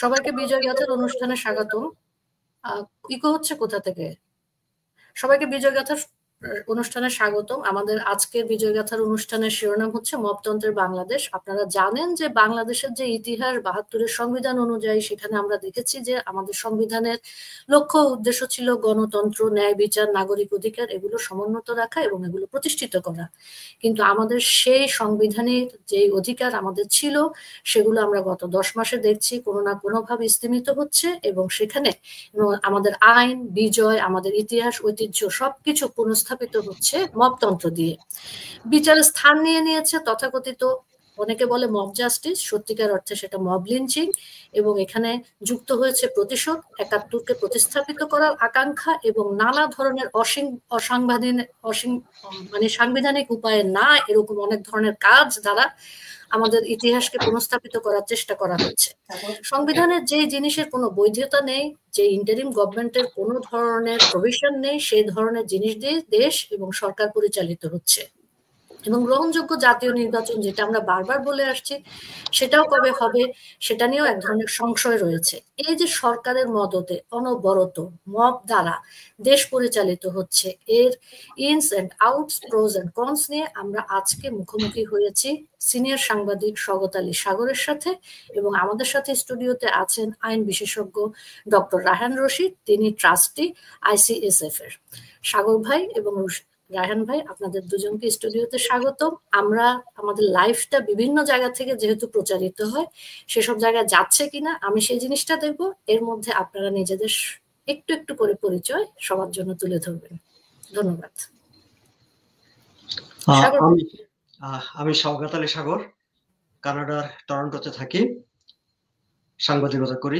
সবাইকে বিজয় গাথার অনুষ্ঠানে স্বাগতম। ইকো হচ্ছে কোথা থেকে? সবাইকে বিজয় গাথার অনুষ্ঠানে স্বাগতম। আমাদের আজকের বিজয় গাথার অনুষ্ঠানের শিরোনাম হচ্ছে মপতন্ত্রের বাংলাদেশ। আপনারা জানেন যে বাংলাদেশের যে ইতিহাস ৭২-এর সংবিধান অনুযায়ী, সেখানে আমরা দেখেছি যে আমাদের সংবিধানের লক্ষ্য উদ্দেশ্য ছিল গণতন্ত্র, ন্যায় বিচার, নাগরিক অধিকার এগুলো সমুন্নত রাখা এবং এগুলো প্রতিষ্ঠিত করা। কিন্তু আমাদের সেই সাংবিধানিক যে অধিকার আমাদের ছিল, সেগুলো আমরা গত ১০ মাসে দেখছি কোনো না কোনোভাবে স্তিমিত হচ্ছে, এবং সেখানে আমাদের আইন, বিজয়, আমাদের ইতিহাস, ঐতিহ্য সবকিছু পুনঃস্থাপিত হচ্ছে মপতন্ত্র দিয়ে। বিচারের স্থান নিয়ে নিয়েছে তথাকথিত, অনেকে বলে মব জাস্টিস, সত্যিকার অর্থে সেটা মব লিঞ্চিং, এবং এখানে যুক্ত হয়েছে প্রতিশোধ, ৭১-কে প্রতিস্থাপিত করার আকাঙ্ক্ষা এবং নানা ধরনের সাংবিধানিক উপায়ে না এরকম অনেক ধরনের কাজ দ্বারা আমাদের ইতিহাসকে পুনঃস্থাপিত করার চেষ্টা করা হচ্ছে। সংবিধানের যে জিনিসের কোনো বৈধতা নেই, যে ইন্টারিম গভর্নমেন্টের কোনো ধরনের প্রভিশন নেই, সেই ধরনের জিনিস দিয়ে দেশ এবং সরকার পরিচালিত হচ্ছে। এবং গ্রহণযোগ্য জাতীয় নির্বাচন, যেটা আমরা বারবার বলে আসছি, সেটাও কবে হবে সেটা নিয়েও এক ধরনের সংশয় রয়েছে। এই যে সরকারের মদতে অনবরত মব দ্বারা দেশ পরিচালিত হচ্ছে, এর ins and outs, pros and cons নিয়ে আমরা আজকে মুখোমুখি হয়েছি সিনিয়র সাংবাদিক স্বগত আলী সাগরের সাথে, এবং আমাদের সাথে স্টুডিওতে আছেন আইন বিশেষজ্ঞ ডক্টর রায়হান রশিদ, তিনি ট্রাস্টি ICSF এর। সাগর ভাই এবং রায়হান ভাই, আপনাদের দুজনকে স্টুডিওতে স্বাগত। আমরা আমাদের লাইফটা বিভিন্ন জায়গা থেকে যেহেতু প্রচারিত হয়, সেসব জায়গায় যাচ্ছে কিনা আমি সেই জিনিসটা দেখবো। এর মধ্যে আপনারা নিজেদের একটু একটু করে পরিচয় সবার জন্য তুলে ধরবেন। ধন্যবাদ। আমি স্বগত আলী সাগর, কানাডার টরন্টোতে থাকি, সাংবাদিকতা করি।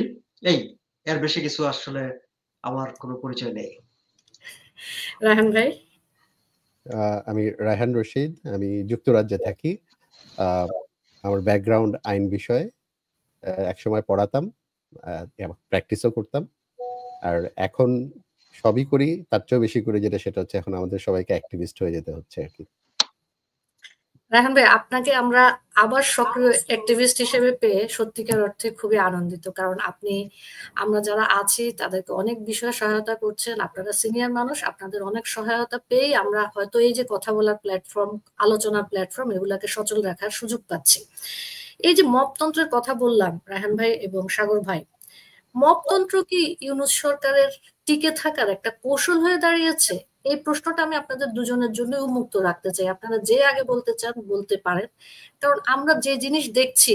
এর বেশি কিছু আসলে আমার কোনো পরিচয় নেই। রায়হান ভাই? আমি রায়হান রশিদ, আমি যুক্তরাজ্যে থাকি। আমার ব্যাকগ্রাউন্ড আইন বিষয়ে, একসময় পড়াতাম, প্র্যাকটিসও করতাম, আর এখন সবই করি, তার চেয়েও বেশি করে যেটা সেটা হচ্ছে এখন আমাদের সবাইকে অ্যাক্টিভিস্ট হয়ে যেতে হচ্ছে আর কি। রায়হান ভাই, আপনাকে আমরা আবার সক্রিয় অ্যাক্টিভিস্ট হিসেবে পেয়ে সত্যিকার অর্থে খুবই আনন্দিত, কারণ আপনি, আমরা যারা আছি তাদেরকে অনেক বিষয়ে সহায়তা করছেন। আপনারা সিনিয়র মানুষ, আপনাদের অনেক সহায়তা পেয়ে আমরা হয়তো এই যে কথা বলার প্ল্যাটফর্ম, আলোচনার প্ল্যাটফর্ম, এগুলাকে সচল রাখার সুযোগ পাচ্ছি। এই যে মপতন্ত্রের কথা বললাম রায়হান ভাই এবং সাগর ভাই, মপতন্ত্র কি ইউনূস সরকারের টিকে থাকার একটা কৌশল হয়ে দাঁড়িয়েছে? এই প্রশ্নটা আমি আপনাদের দুজনের জন্য উন্মুক্ত রাখতে চাই। আপনারা যে আগে বলতে চান বলতে পারেন, কারণ আমরা যে জিনিস দেখছি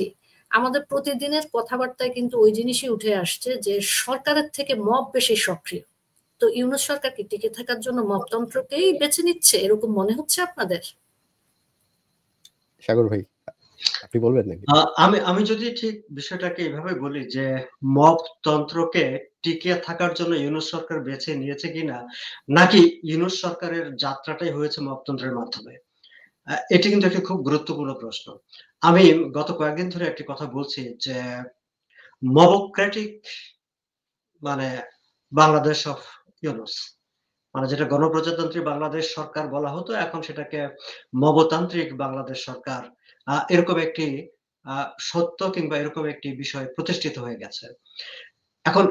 আমাদের প্রতিদিনের কথাবার্তায় কিন্তু ওই জিনিসই উঠে আসছে যে সরকারের থেকে মব বেশি সক্রিয়। তো ইউনূস সরকার কি টিকে থাকার জন্য মপতন্ত্রকেই বেছে নিচ্ছে, এরকম মনে হচ্ছে আপনাদের? সাগর ভাই, আপনি বলবেন নাকি? আমি যদি ঠিক বিষয়টাকে এভাবে বলি যে মপতন্ত্রকে টিকে থাকার জন্য ইউনূস সরকার বেছে নিয়েছে কিনা, নাকি ইউনূস সরকারের যাত্রাটাই হয়েছে মপতন্ত্রের মাধ্যমে, এটি কিন্তু একটি খুব গুরুত্বপূর্ণ প্রশ্ন। আমি গত কয়েকদিন ধরে একটি কথা বলছি যে মবক্রেটিক মানে বাংলাদেশ অফ ইউনূস, মানে যেটা গণপ্রজাতন্ত্রী বাংলাদেশ সরকার বলা হতো, এখন সেটাকে মবতান্ত্রিক বাংলাদেশ সরকার, এরকম একটি সত্য কিংবা এরকম একটি বিষয় প্রতিষ্ঠিত হয়ে গেছে। এখন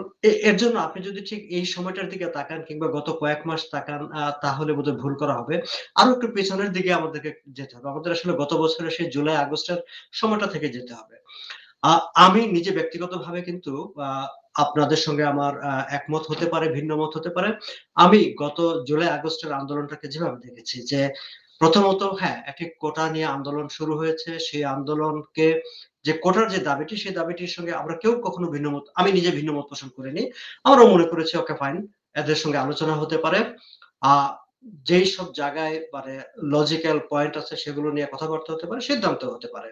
এর জন্য আপনি যদি ঠিক এই সময়টার দিকে তাকান কিংবা গত কয়েক মাস তাকান, তাহলে বোধহয় ভুল করা হবে। আরো একটু পেছনের দিকে আমাদেরকে যেতে হবে। আমাদের আসলে গত বছরের সেই জুলাই আগস্টের সময়টা থেকে যেতে হবে। আমি নিজে ব্যক্তিগতভাবে কিন্তু আপনাদের সঙ্গে আমার একমত হতে পারে, ভিন্ন মত হতে পারে। আমি গত জুলাই আগস্টের আন্দোলনটাকে যেভাবে দেখেছি যে প্রথমত একটি কোটা নিয়ে আন্দোলন শুরু হয়েছে। সেই আন্দোলনকে, যে কোটার যে দাবিটি, সেই দাবিটির সঙ্গে আমরা কেউ কখনো ভিন্নমত, আমি নিজে ভিন্নমত পোষণ করিনি। আমরাও মনে করেছি ওকে ফাইন, এদের সঙ্গে আলোচনা হতে পারে, যেই সব জায়গায় মানে লজিক্যাল পয়েন্ট আছে সেগুলো নিয়ে কথাবার্তা হতে পারে, সিদ্ধান্ত হতে পারে।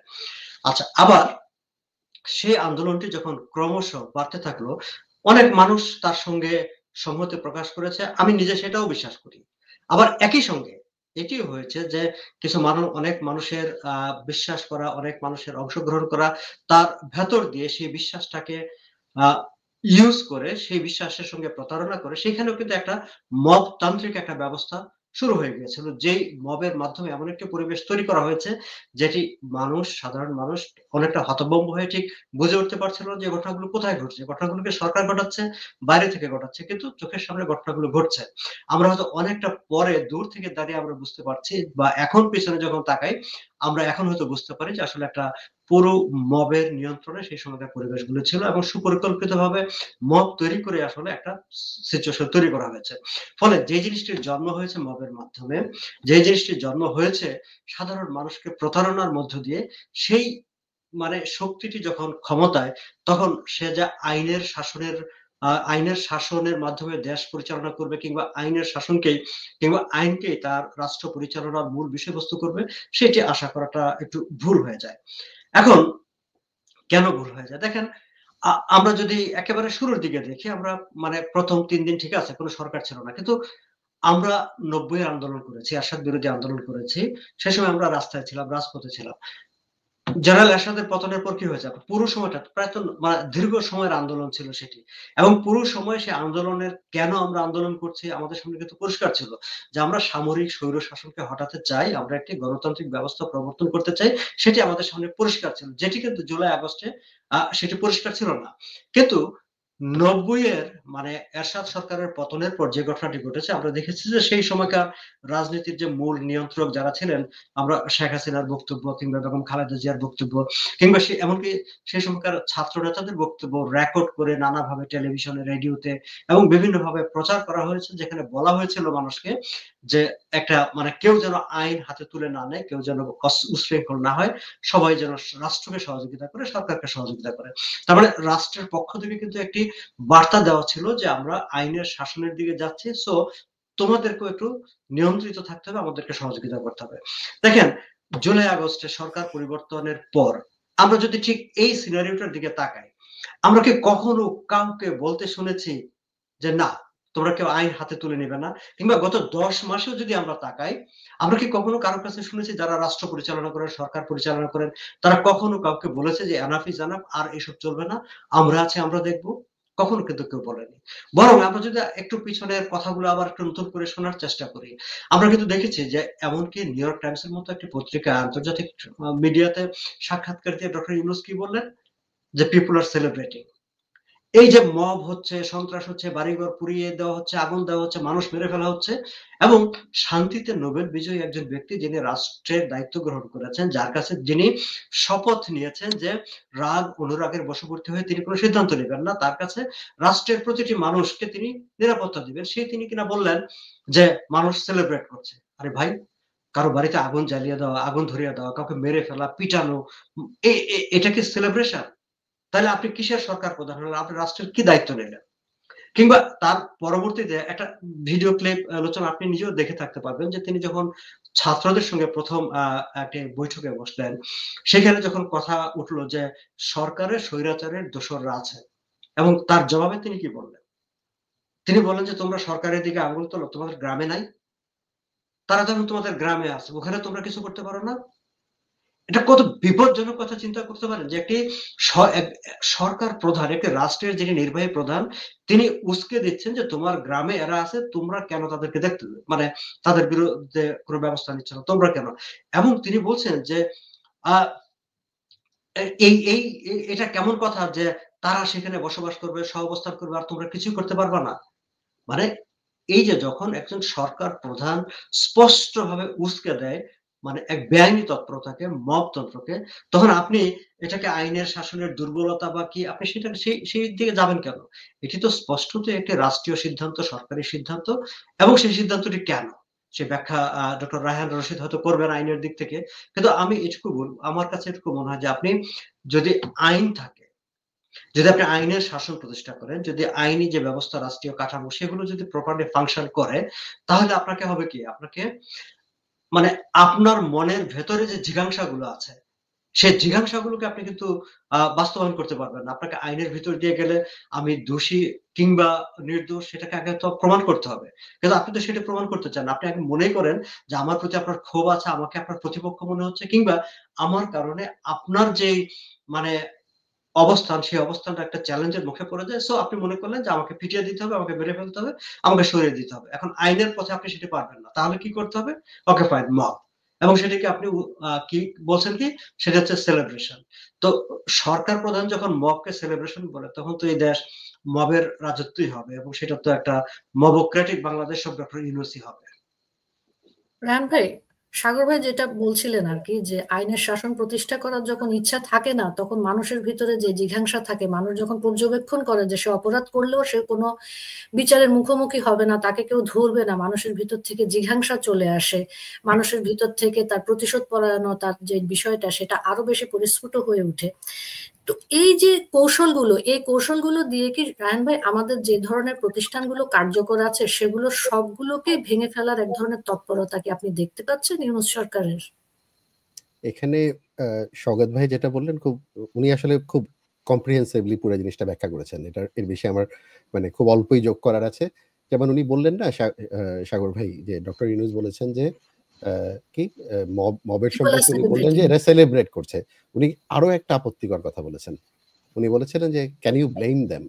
আচ্ছা, আবার সেই আন্দোলনটি যখন ক্রমশ বাড়তে থাকলো, অনেক মানুষ তার সঙ্গে সংহতি প্রকাশ করেছে, আমি নিজে সেটাও বিশ্বাস করি। আবার একই সঙ্গে এটিও হয়েছে যে কিছু মানুষ, অনেক মানুষের বিশ্বাস করা, অনেক মানুষের অংশগ্রহণ করা, তার ভেতর দিয়ে সেই বিশ্বাসটাকে ইউজ করে, সেই বিশ্বাসের সঙ্গে প্রতারণা করে, সেখানেও কিন্তু একটা মবতান্ত্রিক একটা ব্যবস্থা শুরু হয়ে গিয়েছিল, যেই মবের মাধ্যমে এমন একটি পরিবেশ তৈরি করা হয়েছে যেটি সাধারণ মানুষ অনেকটা হতভম্ব হয়ে ঠিক বুঝে উঠতে পারছিল যে ঘটনাগুলো কোথায় ঘটছে, ঘটনাগুলোকে সরকার ঘটাচ্ছে, বাইরে থেকে ঘটাচ্ছে, কিন্তু চোখের সামনে ঘটনাগুলো ঘটছে। আমরা হয়তো অনেকটা পরে দূর থেকে দাঁড়িয়ে আমরা বুঝতে পারছি, বা এখন পিছনে যখন তাকাই আমরা এখন হয়তো বুঝতে পারি যে আসলে একটা পুরো মবের নিয়ন্ত্রণে সেই সময়কার পরিবেশগুলো ছিল, এবং সুপরিকল্পিতভাবে মব তৈরি করে আসলে একটা সিচুয়েশন তৈরি করা হয়েছে। ফলে যে জিনিসটির জন্ম হয়েছে মবের মাধ্যমে, যে জিনিসটির জন্ম হয়েছে সাধারণ মানুষকে প্রতারণার মধ্য দিয়ে, সেই শক্তিটি যখন ক্ষমতায়, তখন সে যা আইনের শাসনের মাধ্যমে দেশ পরিচালনা করবে, কিংবা আইনকেই তার রাষ্ট্র পরিচালনার মূল বিষয়বস্তু করবে, সেটি আশা করাটা একটু ভুল হয়ে যায়। এখন কেন ভুল হয়ে যায় দেখেন, আমরা যদি একেবারে শুরুর দিকে দেখি, আমরা প্রথম 3 দিন ঠিক আছে, কোনো সরকার ছিল না, কিন্তু আমরা 90 আন্দোলন করেছি, এরশাদ বিরোধী আন্দোলন করেছি। সেই সময় আমরা রাস্তায় ছিলাম, রাজপথে ছিলাম। জেনারেল এরশাদের পতনের পর কি হয়েছে, পুরো সময়টা প্রায় তো দীর্ঘ সময়ের আন্দোলন ছিল সেটি, এবং পুরো সময় সে আন্দোলনের কেন আমরা আন্দোলন করছি আমাদের সামনে কিন্তু পরিষ্কার ছিল যে আমরা সামরিক স্বৈর শাসনকে হটাতে চাই, আমরা একটি গণতান্ত্রিক ব্যবস্থা প্রবর্তন করতে চাই, সেটি আমাদের সামনে পরিষ্কার ছিল, যেটি কিন্তু জুলাই আগস্টে সেটি পরিষ্কার ছিল না। কিন্তু 90-এর এরশাদ সরকারের পতনের পর যে ঘটনাটি ঘটেছে, আমরা দেখেছি যে সেই সময়কার রাজনীতির যে মূল নিয়ন্ত্রক যারা ছিলেন, আমরা শেখ হাসিনার বক্তব্য, কিংবা বেগম খালেদা জিয়ার বক্তব্য, কিংবা এমনকি সেই সময়কার ছাত্র নেতাদের বক্তব্য রেকর্ড করে নানাভাবে টেলিভিশনে, রেডিওতে এবং বিভিন্ন ভাবে প্রচার করা হয়েছে, যেখানে বলা হয়েছিল মানুষকে যে একটা কেউ যেন আইন হাতে তুলে না নেয়, কেউ যেন উশৃঙ্খল না হয়, সবাই যেন রাষ্ট্রকে সহযোগিতা করে, সরকারকে সহযোগিতা করে। তার রাষ্ট্রের পক্ষ থেকে কিন্তু একটি বার্তা দেওয়া ছিল যে আমরা আইনের শাসনের দিকে যাচ্ছি, সো তোমাদেরকেও একটু নিয়ন্ত্রিত থাকতে হবে, আমাদেরকে সহযোগিতা করতে হবে। দেখেন, জুলাই আগস্টে সরকার পরিবর্তনের পর আমরা যদি ঠিক এই সিনারিওটার দিকে তাকাই, আমরা কি কখনো কাউকে বলতে শুনেছি যে না, তোমরা কেউ আইন হাতে তুলে নেবে না? কিংবা গত 10 মাসেও যদি আমরা তাকাই, আমরা কি কখনো কারোর কাছে শুনেছি যারা রাষ্ট্র পরিচালনা করেন, সরকার পরিচালনা করেন, তারা কখনো কাউকে বলেছে যে এনাফ ইজ এনাফ, আর এসব চলবে না, আমরা আছি, আমরা দেখবো? কখনো কিন্তু কেউ বলেনি। বরং আমরা যদি একটু পিছনের কথাগুলো আবার একটু নতুন করে শোনার চেষ্টা করি, আমরা কিন্তু দেখেছি যে এমনকি নিউ ইয়র্ক টাইমস এর মতো একটি পত্রিকা আন্তর্জাতিক মিডিয়াতে সাক্ষাৎকার দিয়ে ডক্টর ইউনূস কি বললেন, যে পিপল আর সেলিব্রেটিং। এই যে মব হচ্ছে, সন্ত্রাস হচ্ছে, বাড়িঘর পুড়িয়ে দেওয়া হচ্ছে, আগুন দেওয়া হচ্ছে, মানুষ মেরে ফেলা হচ্ছে, এবং শান্তিতে নোবেল বিজয়ী একজন ব্যক্তি যিনি রাষ্ট্রের দায়িত্ব গ্রহণ করেছেন, যার কাছে যিনি শপথ নিয়েছেন যে রাগ অনুরাগের বশবর্তী হয়ে তিনি কোনো সিদ্ধান্ত নেবেন না, তার কাছে রাষ্ট্রের প্রতিটি মানুষকে তিনি নিরাপত্তা দিবেন, সেই তিনি কিনা বললেন যে মানুষ সেলিব্রেট করছে। আরে ভাই, কারো বাড়িতে আগুন জ্বালিয়ে দেওয়া, আগুন ধরিয়ে দেওয়া, কাউকে মেরে ফেলা, পিটানো, এটা কি সেলিব্রেশন? তাহলে আপনি কিসের সরকার প্রধান হলেন? আপনি রাষ্ট্রের কি দায়িত্ব নিলেন? কিংবা তার পরবর্তীতে একটা ভিডিও ক্লিপ আলোচনা আপনি নিজেও দেখে থাকতে পারবেন, যে তিনি যখন ছাত্রদের সঙ্গে প্রথম একটি বৈঠকে বসলেন, সেখানে যখন কথা উঠলো যে সরকারের স্বৈরাচারের দোসররা আছে, এবং তার জবাবে তিনি কি বললেন? তিনি বললেন যে তোমরা সরকারের দিকে আঙুল তোলো, তোমাদের গ্রামে নাই? তারা যখন তোমাদের গ্রামে আছে, ওখানে তোমরা কিছু করতে পারো না? এটা কত বিপজ্জনক কথা চিন্তা করতে পারেন, যে একটি সরকার প্রধান, একটি রাষ্ট্রের যিনি নির্বাহী প্রধান, তিনি উস্কে দিচ্ছেন যে তোমার গ্রামে এরা আছে, তোমরা কেন তাদেরকে দেখতে তাদের বিরুদ্ধে কোনো ব্যবস্থা নিচ্ছ না, তোমরা কেন? এবং তিনি বলছেন যে এটা কেমন কথা যে তারা সেখানে বসবাস করবে, সহাবস্থান করবে, আর তোমরা কিছুই করতে পারবা না? এই যে যখন একজন সরকার প্রধান স্পষ্টভাবে উস্কে দেয় এক বেআইনি তৎপরতাকে, মবতন্ত্রকে, তখন আপনি এটাকে আইনের শাসনের দুর্বলতা বা কি, আপনি সেটাকে সেই দিকে যাবেন কেন? এটি তো স্পষ্টত একটি রাষ্ট্রীয় সিদ্ধান্ত, সরকারি সিদ্ধান্ত, এবং সেই সিদ্ধান্তটি কেন সে ব্যাখ্যা ডক্টর রায়হান রশিদ হয়তো করবেন আইনের দিক থেকে, কিন্তু আমি এটুকু বলবো, আমার কাছে এটুকু মনে হয় যে আপনি যদি আইন থাকে, যদি আপনি আইনের শাসন প্রতিষ্ঠা করেন, যদি আইনি যে ব্যবস্থা, রাষ্ট্রীয় কাঠামো, সেগুলো যদি প্রপারলি ফাংশন করে, তাহলে আপনাকে হবে কি, আপনাকে আপনার মনের ভেতরে যে জিজ্ঞাসাগুলো আছে, সেই জিজ্ঞাসাগুলোকে আপনি কিন্তু বাস্তবায়ন করতে পারবেন না। আপনাকে আইনের ভিতর দিয়ে গেলে আমি দোষী কিংবা নির্দোষ, সেটাকে আগে তো প্রমাণ করতে হবে, কিন্তু আপনি তো সেটা প্রমাণ করতে চান। আপনি আগে মনে করেন যে আমার প্রতি আপনার ক্ষোভ আছে, আমাকে আপনার প্রতিপক্ষ মনে হচ্ছে, কিংবা আমার কারণে আপনার যেই অবস্থান, সেই অবস্থানটা একটা চ্যালেঞ্জের মুখে পড়ে যায়। সো আপনি মনে করলেন যে আমাকে পিটিয়ে দিতে হবে, আমাকে মেরে ফেলতে হবে, আমাকে সরিয়ে দিতে হবে। এখন আইনের পথে আপনি সেটি পারবেন না। তাহলে কি করতে হবে? Okay fine, mob. এবং সেটাকে আপনি কি বলছেন কি? সেটা হচ্ছে সেলিব্রেশন। তো সরকার প্রধান যখন মবকে সেলিব্রেশন বলে, তখন তো এই দেশ মবের রাজত্বই হবে এবং সেটা তো একটা মবক্রেটিক বাংলাদেশ সব ডক্টর ইউনূসই হবে। রায়হান ভাই, সাগর ভাই যেটা বলছিলেন আর কি, যে আইনের শাসন প্রতিষ্ঠা করার যখন ইচ্ছা থাকে না, তখন মানুষের ভিতরে যে জিঘাংসা থাকে, মানুষ যখন পর্যবেক্ষণ করে যে সে অপরাধ করলেও সে কোনো বিচারের মুখোমুখি হবে না, তাকে কেউ ধরবে না, মানুষের ভিতর থেকে জিঘাংসা চলে আসে, মানুষের ভিতর থেকে তার প্রতিশোধ পরায়ণতার যে বিষয়টা সেটা আরো বেশি পরিস্ফুট হয়ে ওঠে। তো এই যে কৌশলগুলো, এই কৌশলগুলো দিয়ে কি রায়হান ভাই আমাদের যে ধরনের প্রতিষ্ঠানগুলো কার্যকর আছে সেগুলো সবগুলোকে ভেঙে ফেলার এক ধরনের তৎপরতা কি আপনি দেখতে পাচ্ছেন ইউনূস সরকারের? এখানে স্বগত ভাই যেটা বললেন, উনি আসলে খুব কম্প্রিহেন্সিভলি পুরো জিনিসটা ব্যাখ্যা করেছেন। এর বিষয়ে আমার মানে খুব অল্পই যোগ করার আছে। যেমন উনি বললেন না, সাগর ভাই, যে ডক্টর ইউনূস বলেছেন যে কি মবের পিপল আর সম্পর্কে উনি বললেন যে সেলিব্রেটিং। এরা সেলিব্রেট করছে। উনি আরো একটা আপত্তিকর কথা বলেছেন। উনি বলেছিলেন যে ক্যান ইউ ব্লেম দেম?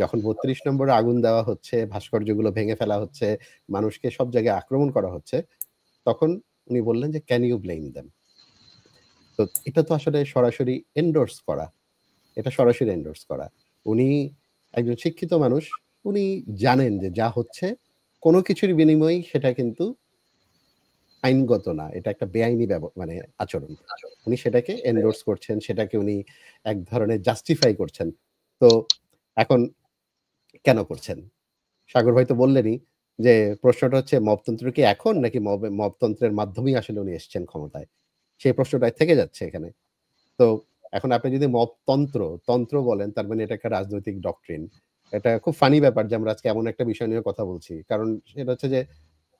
যখন ৩২ নম্বরে আগুন দেওয়া হচ্ছে, ভাস্কর্যগুলো ভেঙে ফেলা হচ্ছে, মানুষকে সব জায়গায় আক্রমণ করা হচ্ছে, তখন উনি বললেন যে ক্যান ইউ ব্লেম দেম? তো এটা তো আসলে সরাসরি এন্ডোর্স করা। এটা সরাসরি এন্ডোর্স করা। উনি একজন শিক্ষিত মানুষ। উনি জানেন যে যা হচ্ছে কোন কিছুর বিনিময়েই সেটা কিন্তু আইনগত না। এটা একটা বেআইনি মানে আচরণ। উনি সেটাকে এন্ডোর্স করছেন, সেটাকে উনি এক ধরনের জাস্টিফাই করছেন। তো এখন কেন করছেন? সাগর ভাই তো বললেনই যে প্রশ্নটা হচ্ছে মবতন্ত্র কি এখন, নাকি মবতন্ত্রের মাধ্যমেই আসলে উনি এসছেন ক্ষমতায়? সেই প্রশ্নটাই থেকে যাচ্ছে এখানে। তো এখন আপনি যদি তন্ত্র বলেন, তার মানে এটা একটা রাজনৈতিক ডক্ট্রিন। এটা খুব ফানি ব্যাপার যে আমরা আজকে এমন একটা বিষয় নিয়ে কথা বলছি। কারণ সেটা হচ্ছে যে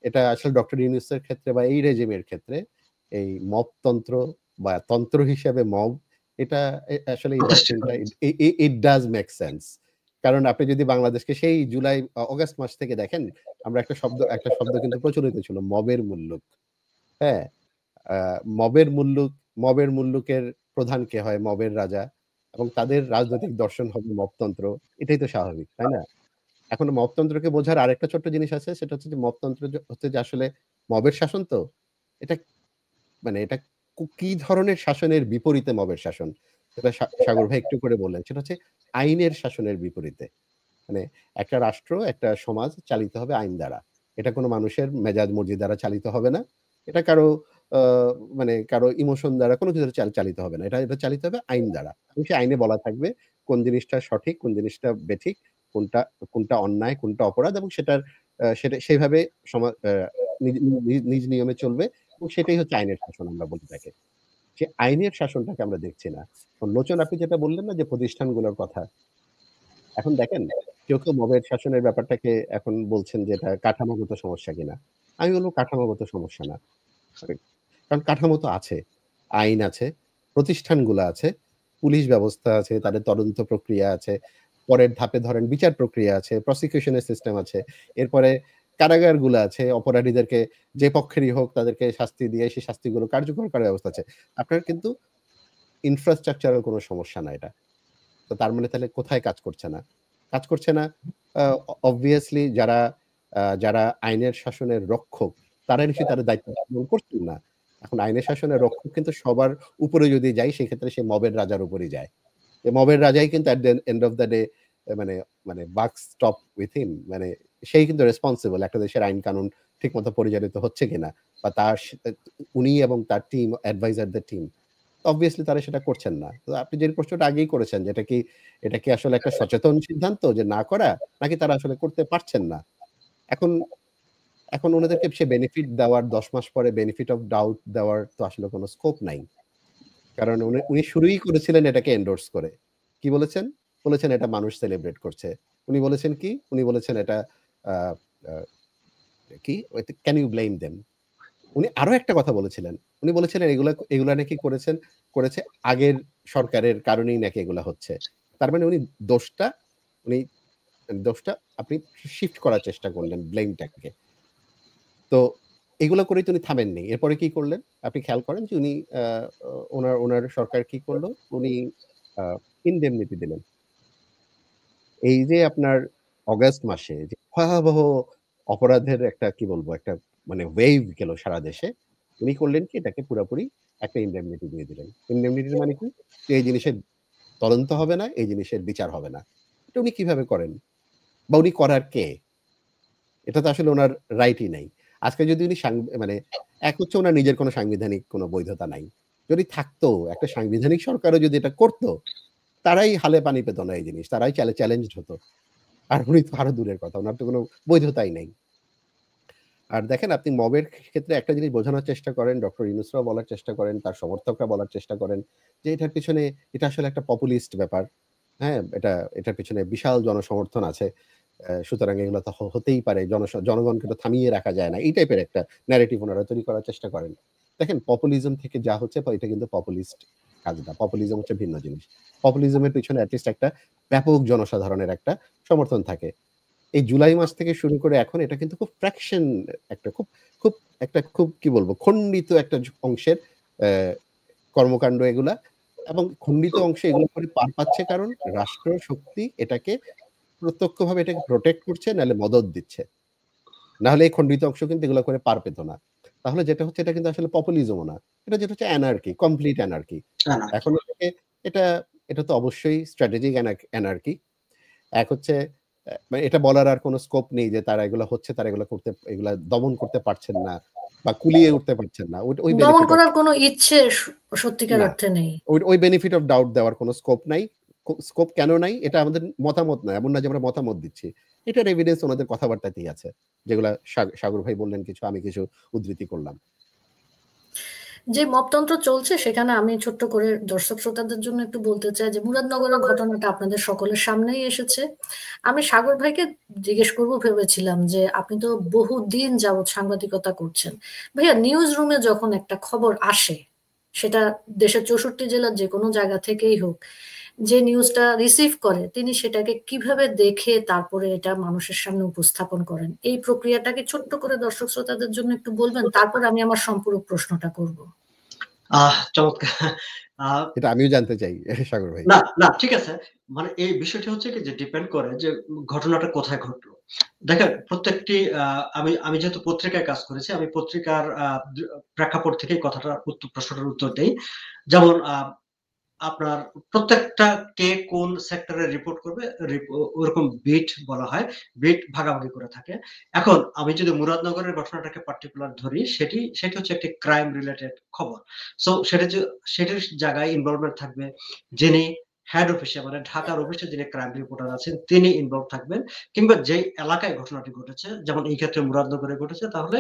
এটা আসলে ডক্টর ইউনূসের ক্ষেত্রে বা এই রেজিমের ক্ষেত্রে এই মবতন্ত্র বা তন্ত্র হিসেবে মব, এটা আসলে এই প্রতিষ্ঠিত ডক্ট্রিনটা হয়েছে। It does make sense. কারণ আপনি যদি বাংলাদেশকে সেই জুলাই, অগাস্ট মাস থেকে দেখেন, আমরা একটা শব্দ কিন্তু প্রচলিত ছিল, মবের মুল্লুক। হ্যাঁ? আ মবের মুল্লুক, মবের মুল্লুকের প্রধান কে হয়? মবের রাজা, এবং তাদের রাজনৈতিক দর্শন হবে মবতন্ত্র। এটাই তো স্বাভাবিক, তাই না? এখন মবতন্ত্রকে বোঝার আরেকটা ছোট্ট জিনিস আছে, সেটা হচ্ছে যে মবতন্ত্র হচ্ছে যে আসলে মবের শাসন তো। এটা মানে এটা কি ধরনের শাসনের বিপরীতে মবের শাসন? সেটা সাগর ভাই একটু করে বললেন। সেটা হচ্ছে আইনের শাসনের বিপরীতে। মানে একটা রাষ্ট্র, একটা সমাজ চালিত হবে আইন দ্বারা। এটা কোন মানুষের মেজাজ মর্জি দ্বারা চালিত হবে না। এটা কারো আ মানে কারো ইমোশন দ্বারা কোন কিছু চালিত হবে না। এটা চালিত হবে আইন দ্বারা। এবং সেই আইনে বলা থাকবে কোন জিনিসটা সঠিক, কোন জিনিসটা বেঠিক, কোনটা কোনটা অন্যায়, কোনটা অপরাধ, এবং সেটা সেইভাবে নিজ নিজ নিয়মে চলবে, এবং সেটাই হচ্ছে আইনের শাসন আমরা বলে থাকি। সে আইনের শাসনটাকে আমরা দেখছি না। লোচন, আপনি যেটা বললেন না যে প্রতিষ্ঠানগুলোর কথা। এখন দেখেন, কেউ মবের শাসনের ব্যাপারটাকে এখন বলছেন যে এটা কাঠামোগত সমস্যা কিনা। আমি বলব কাঠামোগত সমস্যা না। মানে কারণ কাঠামো তো আছে। আইন আছে, প্রতিষ্ঠানগুলা আছে, পুলিশ ব্যবস্থা আছে, তাদের তদন্ত প্রক্রিয়া আছে। পরের ধাপে ধরেন বিচার প্রক্রিয়া আছে, প্রসিকিউশন এর সিস্টেম আছে। এরপরে কারাগারগুলা আছে, অপরাধীদেরকে যে পক্ষেরই হোক তাদেরকে শাস্তি দিয়ে সেই শাস্তিগুলো কার্যকর করার ব্যবস্থা আছে। আপনার কিন্তু ইনফ্রাস্ট্রাকচারাল কোন সমস্যা না এটা। তো তার মানে তাহলে কোথায় কাজ করছে না? কাজ করছে না obviously যারা আইনের শাসনের রক্ষক, তারা নিশ্চয়ই তাদের দায়িত্ব পালন করছেন না। এখন আইনের শাসনের রক্ষক কিন্তু সবার উপরে যদি যায়, সেক্ষেত্রে সে মবের রাজার উপরেই যায়। মবের রাজাই কিন্তু at the end of the day মানে মানে buck stop with him, মানে সেই কিন্তু রেসপন্সিবল একটা দেশের আইন কানুন ঠিকমতো পরিচালিত হচ্ছে কিনা, বা উনি এবং তার টিম, অ্যাডভাইজারদের টিম obviously তারা সেটা করছেন না। তো আপনি যে প্রশ্নটা আগেই করেছেন যে এটা কি আসলে একটা সচেতন সিদ্ধান্ত যে না করা, নাকি তারা আসলে করতে পারছেন না? এখন এখন উনাদেরকে সে বেনিফিট দেওয়ার, ১০ মাস পরে বেনিফিট অফ ডাউট দেওয়ার তো আসলে কোন স্কোপ নাই। কারণ উনি শুরুই করেছিলেন এটাকে এন্ডোর্স করে। কি বলেছেন? বলেছেন এটা মানুষ সেলিব্রেট করছে। উনি বলেছেন কি? উনি বলেছেন এটা আ আ কি? Can you blame them? উনি আরো একটা কথা বলেছিলেন। উনি বলেছিলেন এগুলা নাকি করেছে আগের সরকারের কারণেই নাকি এগুলা হচ্ছে। তার মানে উনি দোষটা আপনি শিফট করার চেষ্টা করলেন ব্লেমটাকে। তো এগুলা করেই তো উনি থামেননি। এরপরে কি করলেন? আপনি খেয়াল করেন যে উনি আ উনার সরকার কি করল? উনি ইনডেমনিটি দিলেন। এই যে আপনার অগাস্ট মাসে যে ভয়াবহ অপরাধের একটা কি বলবো একটা মানে ওয়েভ গেল সারা দেশে, উনি করলেন কি এটাকে পুরোপুরি একটা ইনডেমনিটি দিয়ে দিলেন। ইনডেমনিটির মানে কি? যে এই জিনিসের তদন্ত হবে না, এই জিনিসের বিচার হবে না। এটা উনি কিভাবে করেন? বা উনি করার কে? এটা তো আসলে উনার রাইটই নাই। আজকে যদি উনি মানে এক হচ্ছে উনার নিজের কোনো সাংবিধানিক কোনো বৈধতা নাই। যদি থাকতো একটা সাংবিধানিক সরকারও যদি এটা করত, তারাই হালে পানি পেত না এই জিনিস। তারাই চ্যালেঞ্জড হতো। আর উনি তো আরো দূরের কথা। উনার তো কোনো বৈধতাই নেই। আর দেখেন আপনি মবের ক্ষেত্রে একটা জিনিস বোঝানোর চেষ্টা করেন, ডক্টর ইউনূসরাও বলার চেষ্টা করেন, তার সমর্থকরা বলার চেষ্টা করেন যে এটার পিছনে এটা আসলে একটা পপুলিস্ট ব্যাপার। হ্যাঁ? এটার পিছনে বিশাল জনসমর্থন আছে। সুতরাং এগুলো তো হতেই পারে। জনগণকে তো থামিয়ে রাখা যায় না। এই টাইপের একটা ন্যারেটিভ উনারা তৈরি করার চেষ্টা করেন। দেখেন পপুলিজম থেকে যা হচ্ছে এটা কিন্তু পপুলিস্ট কাজ না। পপুলিজম হচ্ছে ভিন্ন জিনিস। পপুলিজমের পিছনে এট লিস্ট একটা ব্যাপক জনসাধারণের একটা সমর্থন থাকে। এই জুলাই মাস থেকে শুরু করে এখন এটা কিন্তু খুব ফ্র্যাকশন একটা খুব কি বলবো খণ্ডিত একটা অংশের কর্মকাণ্ড এগুলা এবং খণ্ডিত অংশে এগুলো করে পার পাচ্ছে কারণ রাষ্ট্র শক্তি এটাকে প্রত্যক্ষভাবে এটাকে প্রোটেক্ট করছে নাহলে মদত দিচ্ছে। নাহলে এই খণ্ডিত অংশ কিন্তু এগুলো করে পার পেত না। তাহলে যেটা হচ্ছে এটা কিন্তু আসলে পপুলিজমও না। এটা যেটা হচ্ছে অ্যানার্কি, কমপ্লিট অ্যানার্কি। এখন এটা এটা তো অবশ্যই স্ট্র্যাটেজিক অ্যানার্কি। এক হচ্ছে মানে এটা বলার আর কোনো স্কোপ নেই যে তারা এগুলো হচ্ছে, তারা এগুলা দমন করতে পারছেন না বা কুলিয়ে উঠতে পারছেন না। ওই দমন করার কোনো ইচ্ছে সত্যিকার অর্থে নেই। ওই বেনিফিট অফ ডাউট দেওয়ার কোনো স্কোপ নাই। স্কোপ কেন নাই? এটা আমাদের মতামত না। এমন না যে আমরা মতামত দিচ্ছি। এটার এভিডেন্স ওনাদের কথাবার্তাতেই আছে। যেগুলা সাগর ভাই বললেন কিছু, আমি কিছু উদ্ধৃতি করলাম। যে মপতন্ত্র চলছে সেখানে আমি ছোট্ট করে দর্শক শ্রোতাদের জন্য একটু বলতে চাই যে মুরাদনগরের ঘটনাটা আপনাদের সকলের সামনেই এসেছে। আমি সাগর ভাইকে জিজ্ঞেস করবো ভেবেছিলাম যে আপনি তো বহুদিন যাবৎ সাংবাদিকতা করছেন, ভাইয়া নিউজ রুমে যখন একটা খবর আসে, সেটা দেশের 64 জেলার যে কোনো জায়গা থেকেই হোক, যে নিউজটা রিসিভ করে তিনি সেটাকে কিভাবে দেখে তারপরে এটা মানুষের সামনে উপস্থাপন করেন, এই প্রক্রিয়াটাকে ছোট্ট করে দর্শক শ্রোতাদের জন্য একটু বলবেন, তারপর আমি আমার সম্পূরক প্রশ্নটা করব। চমৎকার। এটা আমিও জানতে চাই সাগর ভাই। না ঠিক আছে। মানে এই বিষয়টি হচ্ছে কি যে ডিপেন্ড করে যে ঘটনাটা কোথায় ঘটলো। দেখেন প্রত্যেকটি আমি যেহেতু পত্রিকায় কাজ করেছি, আমি পত্রিকার প্রেক্ষাপট থেকেই প্রশ্নটার উত্তর দেই। যেমন আপনার প্রত্যেকটা কে কোন সেক্টরে রিপোর্ট করবে ওরকম বিট বলা হয়, বিট ভাগাভাগি করে থাকে। এখন আমি যদি মুরাদনগরের ঘটনাটাকে পার্টিকুলার ধরি, সেটি হচ্ছে একটি ক্রাইম রিলেটেড খবর। সো সেটার জায়গায় ইনভলভমেন্ট থাকবে যিনি হেড অফিসে মানে ঢাকার অফিসে যিনি ক্রাইম রিপোর্টার আছেন তিনি ইনভলভ থাকবেন, কিংবা যে এলাকায় ঘটনাটি ঘটেছে, যেমন এই ক্ষেত্রে মুরাদনগরে ঘটেছে, তাহলে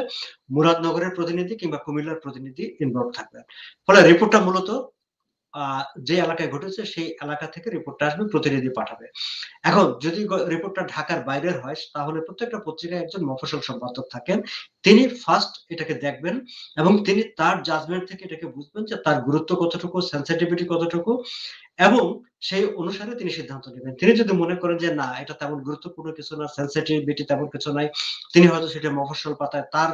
মুরাদনগরের প্রতিনিধি কিংবা কুমিল্লার প্রতিনিধি ইনভলভ থাকবেন। ফলে রিপোর্টটা মূলত যে এলাকায় ঘটেছে সেই এলাকা থেকে রিপোর্টটা আসবে, প্রতিনিধি পাঠাবে। এখন যদি রিপোর্টটা ঢাকার বাইরের হয়, তাহলে প্রত্যেকটা পত্রিকায় একজন মফস্বল সম্পাদক থাকেন। তিনি ফার্স্ট এটাকে দেখবেন এবং তিনি তার জাজমেন্ট থেকে এটাকে বুঝবেন যে তার গুরুত্ব কতটুকু, সেন্সিটিভিটি কতটুকু, এবং সেই অনুসারে তিনি সিদ্ধান্ত নেবেন। তিনি যদি মনে করেন যে না এটা তেমন গুরুত্বপূর্ণ কিছু না, সেন্সিটিভিটি তেমন কিছু নাই, তিনি হয়তো সেটা মফস্বল পাতায় তার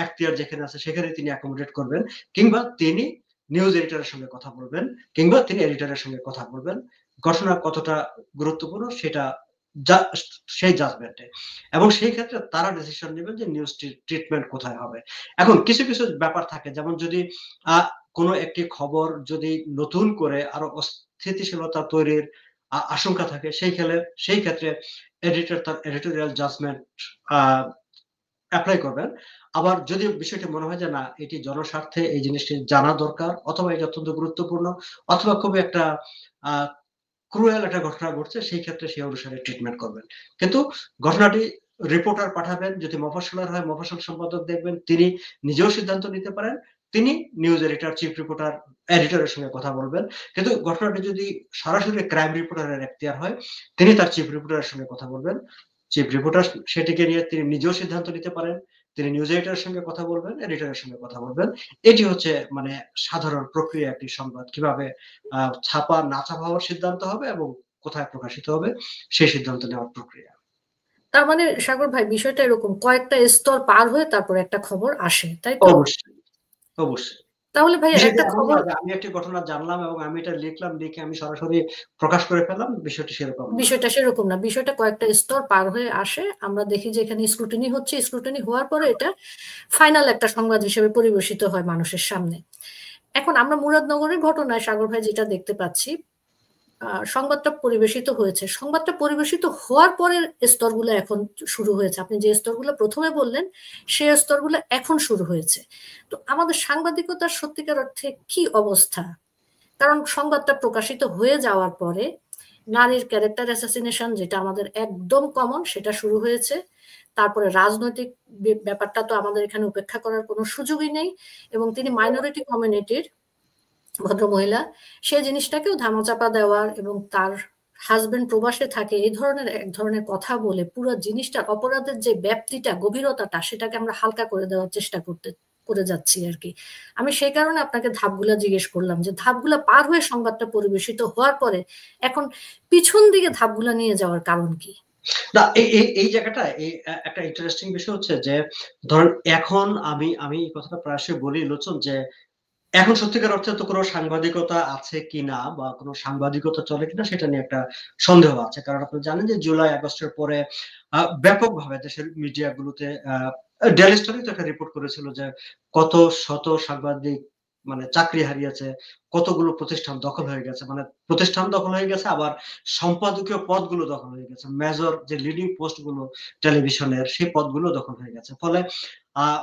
এখতিয়ার যেখানে আছে সেখানে তিনি অ্যাকোমোডেট করবেন, কিংবা তিনি নিউজ এডিটরের সঙ্গে কথা বলবেন, কিংবা তিনি এডিটরের সঙ্গে কথা বলবেন ঘটনা কতটা গুরুত্বপূর্ণ সেটা সেই জাজমেন্টে, এবং সেই ক্ষেত্রে তারা ডিসিশন নেবেন যে নিউজ ট্রিটমেন্ট কোথায় হবে। এখন কিছু কিছু ব্যাপার থাকে, যেমন যদি কোনো একটি খবর যদি নতুন করে আরো স্থিতিশীলতা তৈরির আশঙ্কা থাকে, সেই ক্ষেত্রে এডিটর তার এডিটোরিয়াল জাজমেন্ট অ্যাপ্লাই করবেন। আবার যদি বিষয়টি মনে হয় যে না এটি জনস্বার্থে এই জিনিসটি জানা দরকার, অথবা এটি অত্যন্ত গুরুত্বপূর্ণ, অথবা খুবই একটা ক্রুয়েল একটা ঘটনা ঘটছে, সেই ক্ষেত্রে সেই অনুসারে ট্রিটমেন্ট করবেন। কিন্তু ঘটনাটি রিপোর্টার পাঠাবেন, যদি মফস্বলের হয় মফস্বল সম্পাদক দেখবেন, তিনি নিজেও সিদ্ধান্ত নিতে পারেন, তিনি নিউজ এডিটর, চিফ রিপোর্টার, এডিটরের সঙ্গে কথা বলবেন। কিন্তু ঘটনাটি যদি সরাসরি ক্রাইম রিপোর্টারের এখতিয়ার হয়, তিনি তার চিফ রিপোর্টারের সঙ্গে কথা বলবেন। চিফ রিপোর্টার সেটিকে নিয়ে তিনি নিজেও সিদ্ধান্ত নিতে পারেন, তিনি নিউজ এডিটরের সঙ্গে কথা বলবেন, এডিটরের সঙ্গে কথা বলবেন। এটি হচ্ছে মানে সাধারণ প্রক্রিয়া একটি সংবাদ কিভাবে ছাপা না ছাপা হওয়ার সিদ্ধান্ত হবে এবং কোথায় প্রকাশিত হবে সেই সিদ্ধান্ত নেওয়ার প্রক্রিয়া। তার মানে সাগর ভাই বিষয়টা এরকম, কয়েকটা স্তর পার হয়ে তারপর একটা খবর আসে, তাই তো? অবশ্যই অবশ্যই। তাহলে ভাই বিষয়টা একটা এমন খবর, না যে আমি একটি ঘটনা জানলাম এবং আমি এটা লিখলাম, লিখে আমি সরাসরি প্রকাশ করে ফেললাম, বিষয়টি সেরকম না। বিষয়টা সেরকম না, বিষয়টা কয়েকটা স্তর পার হয়ে আসে, আমরা দেখি যে এখানে স্ক্রুটিনি হচ্ছে, স্ক্রুটিনি হওয়ার পরে এটা ফাইনাল একটা সংবাদ হিসেবে পরিবেশিত হয় মানুষের সামনে। এখন আমরা মুরাদনগরের ঘটনায় সাগর ভাই যেটা দেখতে পাচ্ছি, সংবাদটা পরিবেশিত হয়েছে, সংবাদটা পরিবেশিত হওয়ার পরের স্তরগুলো এখন শুরু হয়েছে। আপনি যে স্তরগুলো প্রথমে বললেন সেই স্তরগুলো এখন শুরু হয়েছে। তো আমাদের সাংবাদিকতার সত্যিকার অর্থে কি অবস্থা? কারণ সংবাদটা প্রকাশিত হয়ে যাওয়ার পরে নারীর ক্যারেক্টার অ্যাসাসিনেশন, যেটা আমাদের একদম কমন, সেটা শুরু হয়েছে। তারপরে রাজনৈতিক ব্যাপারটা তো আমাদের এখানে উপেক্ষা করার কোনো সুযোগই নেই, এবং তিনি মাইনরিটি কমিউনিটির ভদ্রমহিলা, সেই জিনিসটাকেও ধামাচাপা দেওয়ার এবং তার হাজবেন্ড প্রবাসে থাকে এই ধরনের এক ধরনের কথা বলে পুরো জিনিসটার অপরাধের যে ব্যাপ্তিটা, গভীরতাটা, সেটাকে আমরা হালকা করে দেওয়ার চেষ্টা করে যাচ্ছি আর কি। আমি সেই কারণে আপনাকে ধাপগুলা জিজ্ঞেস করলাম যে ধাপগুলা পার হয়ে সংবাদটা পরিবেশিত হওয়ার পরে এখন পিছন দিকে ধাপগুলা নিয়ে যাওয়ার কারণ কি? না, এই জায়গাটা একটা ইন্টারেস্টিং বিষয় হচ্ছে যে ধরেন এখন আমি এই কথাটা প্রায়শই বলি লোচন, যে এখন সত্যিকার অর্থে তো কোনো সাংবাদিকতা আছে কিনা বা কোনো সাংবাদিকতা চলে কিনা সেটা নিয়ে একটা সন্দেহ আছে। কারণ আপনি জানেন যে জুলাই আগস্টের পরে ব্যাপকভাবে দেশের মিডিয়াগুলোতে ডেইলি স্টার তো একটা রিপোর্ট করেছিল যে কত শত সাংবাদিক মানে চাকরি হারিয়েছে, কতগুলো প্রতিষ্ঠান দখল হয়ে গেছে, মানে প্রতিষ্ঠান দখল হয়ে গেছে, আবার সম্পাদকীয় পদগুলো দখল হয়ে গেছে, মেজর যে লিডিং পোস্ট গুলো টেলিভিশনের সেই পদগুলো দখল হয়ে গেছে। ফলে আহ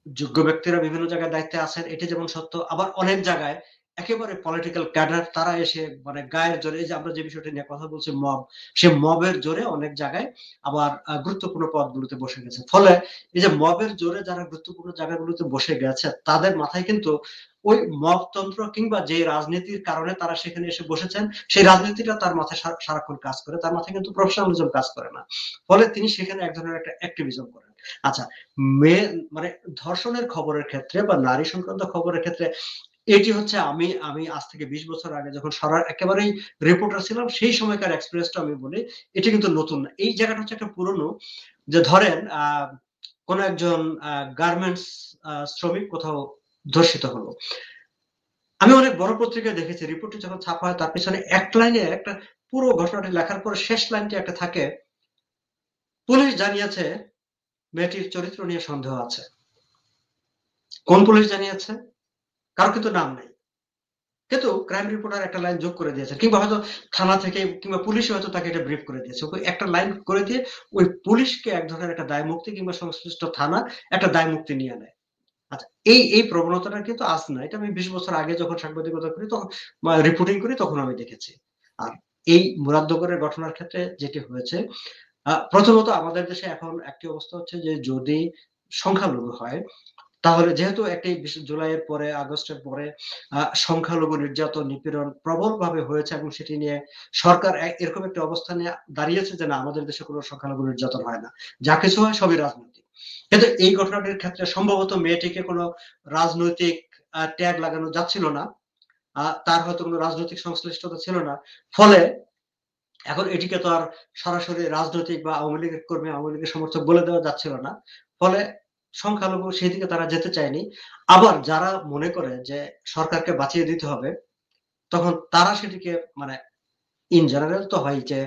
যোগ্য ব্যক্তিরা বিভিন্ন জায়গায় দায়িত্বে আছেন, এটি যেমন সত্য, আবার অনেক জায়গায় একেবারে পলিটিক্যাল ক্যাডার তারা এসে মানে গায়ের জোরে, এই যে আমরা যে বিষয়টা নিয়ে কথা বলছি মব, সে মবের জোরে অনেক জায়গায় আবার গুরুত্বপূর্ণ পদগুলোতে বসে গেছে। ফলে এই যে মবের জোরে যারা গুরুত্বপূর্ণ জায়গাগুলোতে বসে গেছে তাদের মাথায় কিন্তু ওই মবতন্ত্র কিংবা যে রাজনীতির কারণে তারা সেখানে এসে বসেছেন সেই রাজনীতিটা তার মাথায় সারাক্ষণ কাজ করে, তার মাথায় কিন্তু প্রফেশনালিজম কাজ করে না। ফলে তিনি সেখানে এক ধরনের একটা অ্যাক্টিভিজম করেন। আচ্ছা, মেয়ে মানে ধর্ষণের খবরের ক্ষেত্রে বা নারী সংক্রান্ত খবরের ক্ষেত্রে এটি হচ্ছে আমি আজ থেকে 20 বছর আগে যখন একেবারেই রিপোর্টার ছিলাম সেই সময়কার এক্সপিরিয়েন্সটা আমি বলি, এটি কিন্তু নতুন না। এই জায়গাটা হচ্ছে একটা পুরনো, যে ধরেন কোন একজন গার্মেন্টস শ্রমিক কোথাও ধর্ষিত হলো, আমি অনেক বড় পত্রিকায় দেখেছি রিপোর্টটি যখন ছাপা হয় তার পিছনে এক লাইনে একটা পুরো ঘটনাটি লেখার পর শেষ লাইনটি একটা থাকে, পুলিশ জানিয়েছে মেয়েটির চরিত্র নিয়ে সন্দেহ আছে। কোন পুলিশ জানিয়েছে? কারো কিন্তু নাম নেই, কিন্তু ক্রাইম রিপোর্টার একটা লাইন যোগ করে দিয়েছে, কিংবা হয়তো থানা থেকে কিংবা পুলিশ হয়তো তাকে এটা ব্রিফ করে দিয়েছে, একটা লাইন করে দিয়ে ওই পুলিশকে এক ধরনের একটা দায় মুক্তি কিংবা সংশ্লিষ্ট থানা একটা দায় মুক্তি নিয়ে নেয়। আচ্ছা, এই প্রবণতাটা কিন্তু আজ না, এটা আমি 20 বছর আগে যখন সাংবাদিকতা করি তখন রিপোর্টিং করি তখন আমি দেখেছি। আর এই মুরাদনগরের ঘটনার ক্ষেত্রে যেটি হয়েছে, প্রথমত আমাদের দেশে এখন একটি অবস্থা হচ্ছে যে যদি সংখ্যালঘু হয় তাহলে যেহেতু একটি জুলাইয়ের পরে আগস্টের পরে সংখ্যালঘু নির্যাতন নিপীড়ন প্রবল ভাবে হয়েছে এবং সেটি নিয়ে সরকার এরকম একটা অবস্থানে দাঁড়িয়েছে যে না, আমাদের দেশে কোনো সংখ্যালঘু নির্যাতন হয় না, যা কিছু হয় সবই রাজনৈতিক। কিন্তু এই ঘটনাটির ক্ষেত্রে সম্ভবত মেয়েটিকে কোনো রাজনৈতিক ট্যাগ লাগানো যাচ্ছিল না, তার হয়তো কোনো রাজনৈতিক সংশ্লিষ্টতা ছিল না, ফলে এখন এটিকে তো আর সরাসরি রাজনৈতিক বা আওয়ামী লীগের কর্মী আওয়ামী লীগের সমর্থক বলে দেওয়া যাচ্ছিল না। ফলে সংখ্যালঘু সেই দিকে তারা যেতে চায়নি। আবার যারা মনে করে যে সরকারকে বাঁচিয়ে দিতে হবে তখন তারা সেটিকে মানে ইন জেনারেল তো হয় যে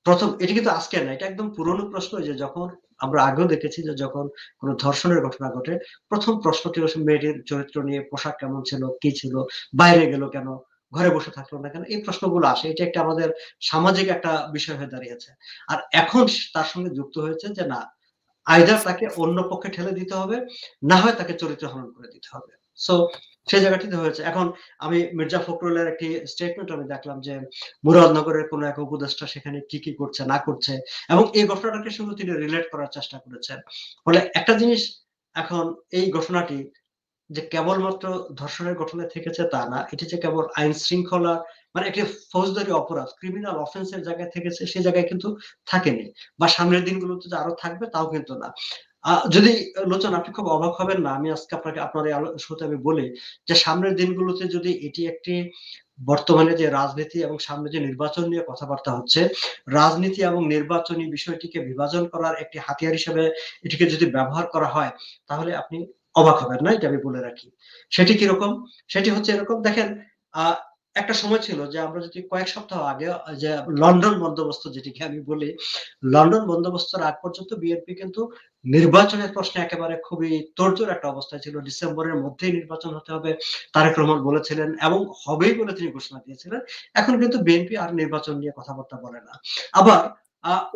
প্রথম, এটি কিন্তু আজকে না, এটা একদম পুরনো প্রশ্ন, যে যখন আমরা আগেও দেখেছি যে যখন কোনো ধর্ষণের ঘটনা ঘটে প্রথম প্রশ্নটি হচ্ছে মেয়েটির চরিত্র নিয়ে, পোশাক কেমন ছিল, কি ছিল, বাইরে গেল কেন, ঘরে বসে থাকলো না কেন, এই প্রশ্নগুলো আসে। এটা একটা আমাদের সামাজিক একটা বিষয় হয়ে দাঁড়িয়েছে। আর এখন তার সঙ্গে যুক্ত হয়েছে যে না, আইদার তাকে অন্য পক্ষে ঠেলে দিতে হবে, না হয় তাকে চরিত্র হনন করে দিতে হবে। সো সেই জায়গাটিতে হয়েছে। এখন আমি মির্জা ফখরুলের একটি স্টেটমেন্ট আমি দেখলাম যে মুরাদনগরের কোন এক উপদেষ্টা সেখানে কি কি করছে না করছে এবং এই ঘটনাটাকে সঙ্গে তিনি রিলেট করার চেষ্টা করেছেন। ফলে একটা জিনিস, এখন এই ঘটনাটি যে কেবলমাত্র ধর্ষণের ঘটনা থেকেছে তা না, এটি যে কেবল আইন শৃঙ্খলা মানে একটি ফৌজদারি অপরাধ ক্রিমিনাল অফেন্সের জায়গায় থেকেছে সে জায়গায় কিন্তু থাকেনি, বা সামনের দিনগুলোতে যে আরো থাকবে তাও কিন্তু না। যদি লোচন আপনি খুব অবাক হবেন না, আমি আজকে আপনার এই শুরুতে আমি বলি যে সামনের দিনগুলোতে যদি এটি একটি বর্তমানে যে রাজনীতি এবং সামনে যে নির্বাচন নিয়ে কথাবার্তা হচ্ছে, রাজনীতি এবং নির্বাচনী বিষয়টিকে বিভাজন করার একটি হাতিয়ার হিসেবে এটিকে যদি ব্যবহার করা হয় তাহলে আপনি অবাক হবেন না, এটা আমি বলে রাখি। সেটি কিরকম? সেটি হচ্ছে এরকম, দেখেন একটা সময় ছিল যে আমরা যদি কয়েক সপ্তাহ আগে যে লন্ডন বন্দোবস্ত যেটিকে আমি বলি, লন্ডন বন্দোবস্তের আগ পর্যন্ত বিএনপি কিন্তু নির্বাচনের প্রশ্নে একেবারে খুবই তোড়জোড় একটা অবস্থায় ছিল। ডিসেম্বরের মধ্যেই নির্বাচন হতে হবে তারেক রহমান বলেছিলেন এবং হবেই বলে তিনি ঘোষণা দিয়েছিলেন। এখন কিন্তু বিএনপি আর নির্বাচন নিয়ে কথাবার্তা বলে না। আবার